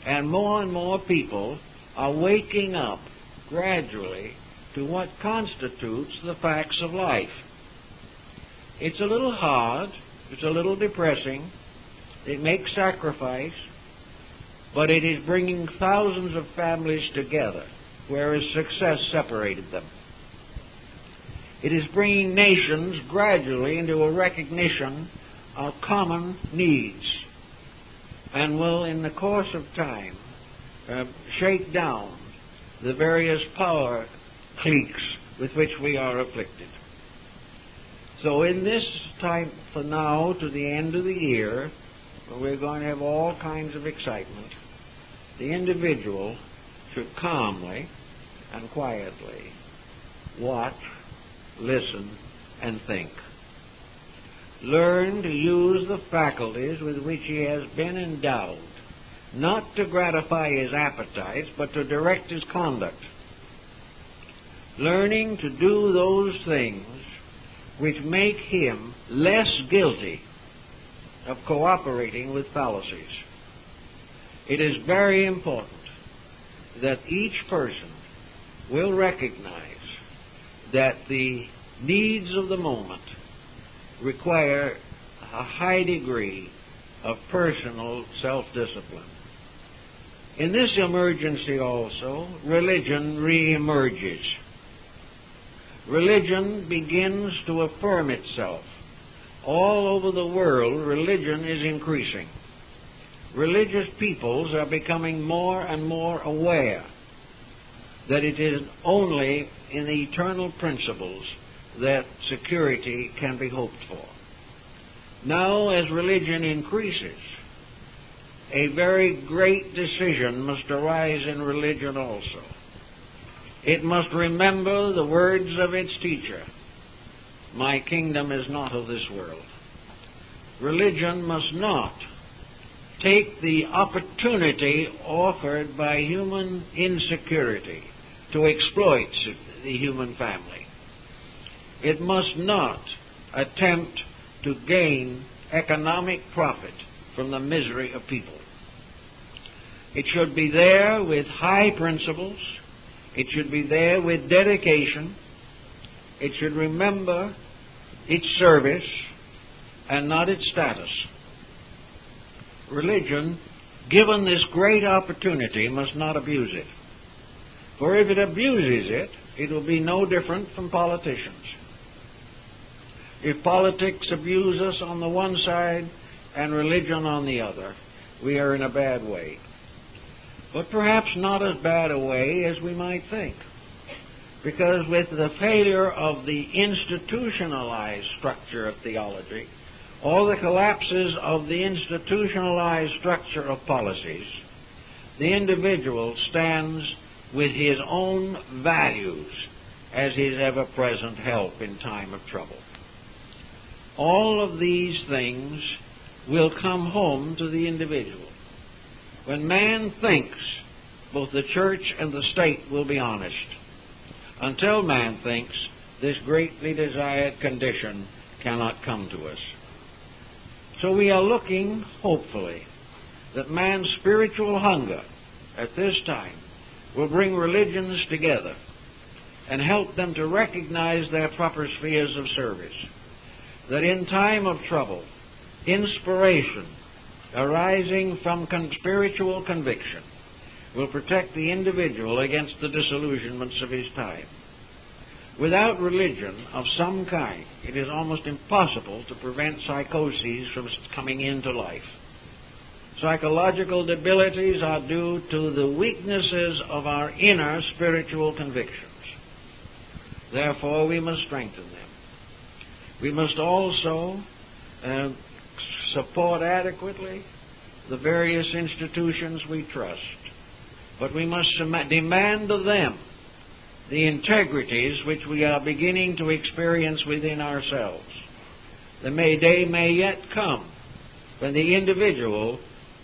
And more people are waking up gradually to what constitutes the facts of life. It's a little hard, it's a little depressing, it makes sacrifice, but it is bringing thousands of families together, whereas success separated them. It is bringing nations gradually into a recognition of common needs, and will, in the course of time, shake down the various power cliques with which we are afflicted. So in this time from now to the end of the year, where we're going to have all kinds of excitement, the individual should calmly and quietly watch, listen, and think. Learn to use the faculties with which he has been endowed, not to gratify his appetites, but to direct his conduct. Learning to do those things which make him less guilty of cooperating with fallacies. It is very important that each person will recognize that the needs of the moment require a high degree of personal self-discipline. In this emergency also, religion re-emerges. Religion begins to affirm itself. All over the world, religion is increasing. Religious peoples are becoming more and more aware that it is only in the eternal principles that security can be hoped for. Now, as religion increases, a very great decision must arise in religion also. It must remember the words of its teacher, "My kingdom is not of this world." Religion must not take the opportunity offered by human insecurity to exploit the human family. It must not attempt to gain economic profit from the misery of people. It should be there with high principles. It should be there with dedication. It should remember its service and not its status. Religion, given this great opportunity, must not abuse it. For if it abuses it, it will be no different from politicians. If politics abuse us on the one side and religion on the other, we are in a bad way. But perhaps not as bad a way as we might think. Because with the failure of the institutionalized structure of theology, all the collapses of the institutionalized structure of policies, the individual stands with his own values as his ever-present help in time of trouble. All of these things will come home to the individual. When man thinks, both the church and the state will be honest. Until man thinks, this greatly desired condition cannot come to us. So we are looking, hopefully, that man's spiritual hunger at this time will bring religions together and help them to recognize their proper spheres of service. that in time of trouble, inspiration arising from spiritual conviction will protect the individual against the disillusionments of his time. Without religion of some kind, it is almost impossible to prevent psychoses from coming into life. Psychological debilities are due to the weaknesses of our inner spiritual convictions. Therefore, we must strengthen them. We must also support adequately the various institutions we trust. But we must demand of them the integrities which we are beginning to experience within ourselves. The day may yet come when the individual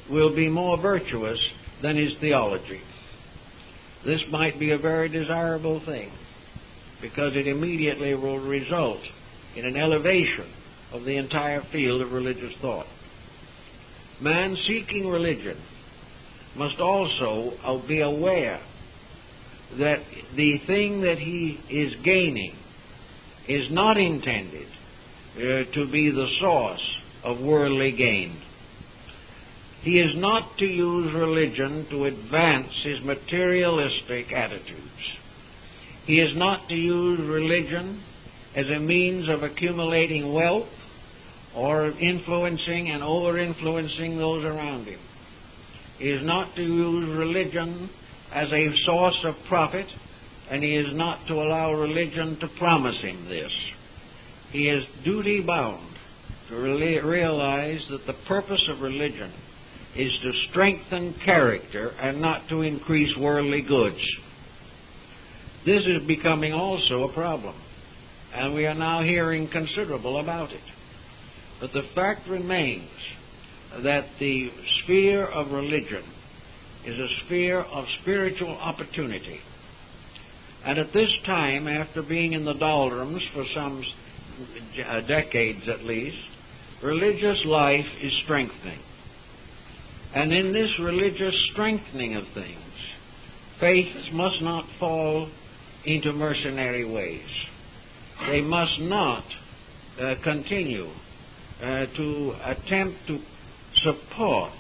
will be more virtuous than his theology. This might be a very desirable thing, because it immediately will result in an elevation of the entire field of religious thought. Man seeking religion must also be aware that the thing that he is gaining is not intended to be the source of worldly gain. He is not to use religion to advance his materialistic attitudes. He is not to use religion as a means of accumulating wealth or influencing and over-influencing those around him. He is not to use religion as a source of profit, and he is not to allow religion to promise him this. He is duty-bound to realize that the purpose of religion is to strengthen character and not to increase worldly goods. This is becoming also a problem, and we are now hearing considerable about it. But the fact remains that the sphere of religion is a sphere of spiritual opportunity. And at this time, after being in the doldrums for some decades at least, religious life is strengthening. And in this religious strengthening of things, faiths must not fall into mercenary ways. They must not continue to attempt to support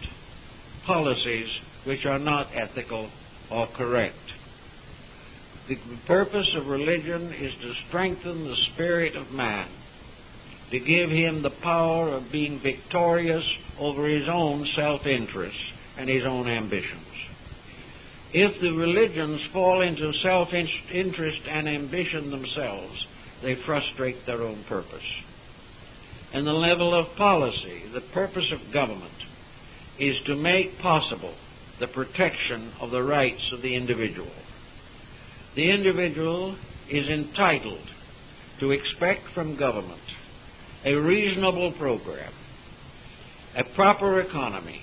policies which are not ethical or correct. The purpose of religion is to strengthen the spirit of man, to give him the power of being victorious over his own self-interest and his own ambitions. If the religions fall into self-interest and ambition themselves, they frustrate their own purpose. And the level of policy, the purpose of government, is to make possible the protection of the rights of the individual. The individual is entitled to expect from government a reasonable program, a proper economy,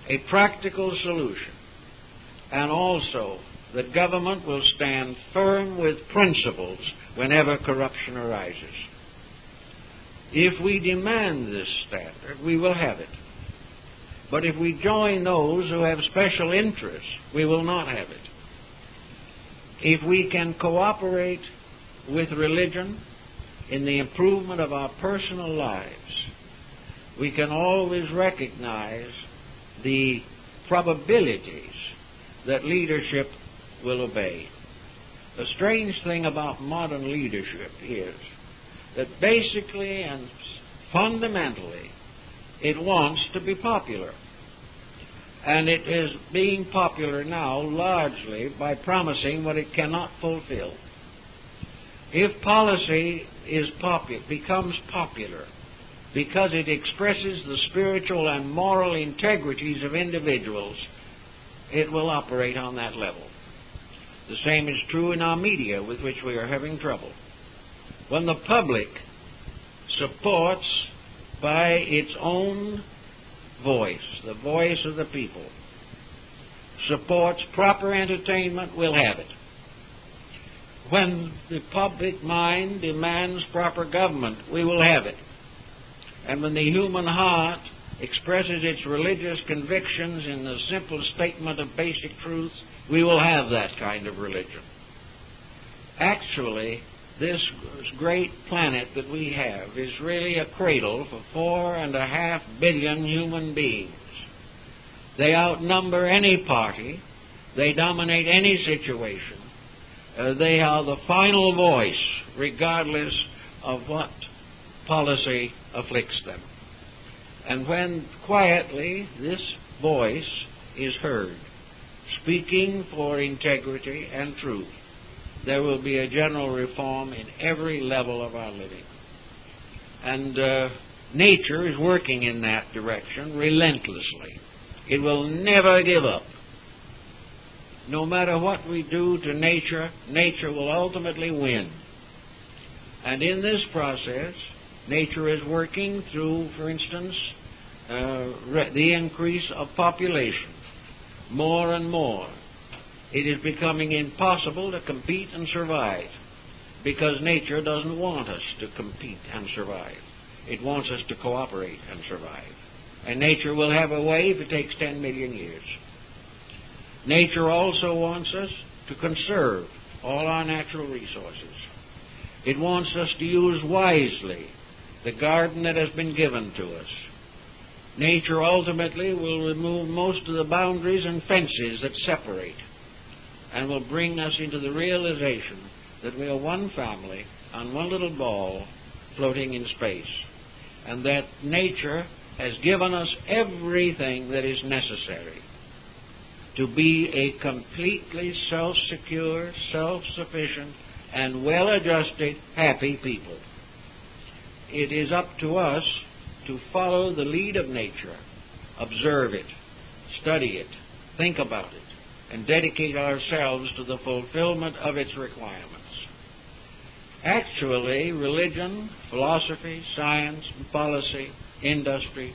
a practical solution, and also that government will stand firm with principles whenever corruption arises. If we demand this standard, we will have it. But if we join those who have special interests, we will not have it. If we can cooperate with religion in the improvement of our personal lives, we can always recognize the probabilities that leadership will obey. The strange thing about modern leadership is that basically and fundamentally it wants to be popular. And it is being popular now largely by promising what it cannot fulfill. If policy becomes popular because it expresses the spiritual and moral integrities of individuals, it will operate on that level. The same is true in our media, with which we are having trouble. When the public supports by its own voice, the voice of the people, supports proper entertainment, we'll have it. When the public mind demands proper government, we will have it. And when the human heart expresses its religious convictions in the simple statement of basic truths, we will have that kind of religion. Actually, this great planet that we have is really a cradle for 4.5 billion human beings. They outnumber any party. They dominate any situation. They are the final voice, regardless of what policy afflicts them. And when quietly this voice is heard, speaking for integrity and truth, there will be a general reform in every level of our living. And nature is working in that direction relentlessly. It will never give up. No matter what we do to nature, nature will ultimately win. And in this process, nature is working through, for instance, the increase of population. More and more. It is becoming impossible to compete and survive because nature doesn't want us to compete and survive. It wants us to cooperate and survive. And nature will have a way if it takes 10 million years. Nature also wants us to conserve all our natural resources. It wants us to use wisely the garden that has been given to us. Nature ultimately will remove most of the boundaries and fences that separate and will bring us into the realization that we are one family on one little ball floating in space, and that nature has given us everything that is necessary to be a completely self-secure, self-sufficient, and well-adjusted, happy people. It is up to us to follow the lead of nature, observe it, study it, think about it, and dedicate ourselves to the fulfillment of its requirements. Actually, religion, philosophy, science, policy, industry,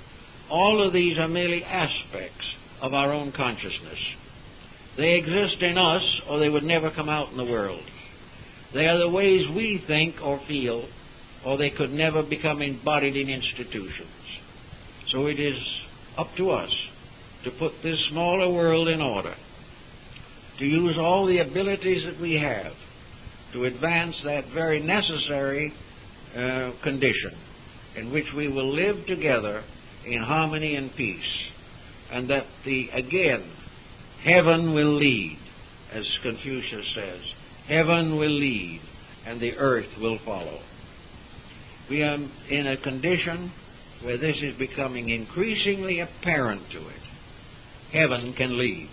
all of these are merely aspects of our own consciousness. They exist in us, or they would never come out in the world. They are the ways we think or feel, or they could never become embodied in institutions. So it is up to us to put this smaller world in order, to use all the abilities that we have to advance that very necessary condition in which we will live together in harmony and peace, and that again, heaven will lead, as Confucius says. Heaven will lead, and the earth will follow. We are in a condition where this is becoming increasingly apparent to it. Heaven can lead.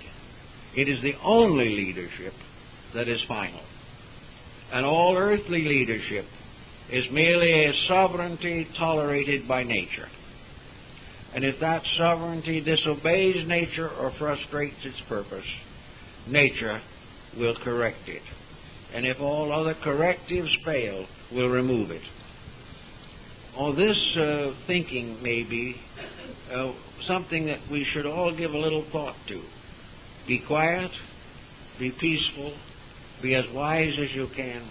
It is the only leadership that is final. And all earthly leadership is merely a sovereignty tolerated by nature. And if that sovereignty disobeys nature or frustrates its purpose, nature will correct it. And if all other correctives fail, will remove it. All this thinking may be something that we should all give a little thought to. Be quiet, be peaceful, be as wise as you can.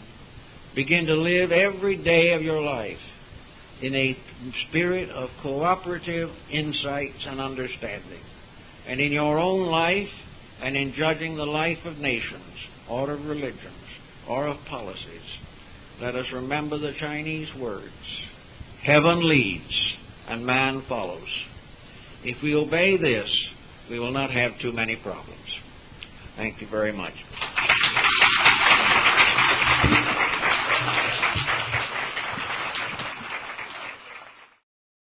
Begin to live every day of your life in a spirit of cooperative insights and understanding. And in your own life and in judging the life of nations or of religions or of policies, let us remember the Chinese words, heaven leads and man follows. If we obey this, we will not have too many problems. Thank you very much.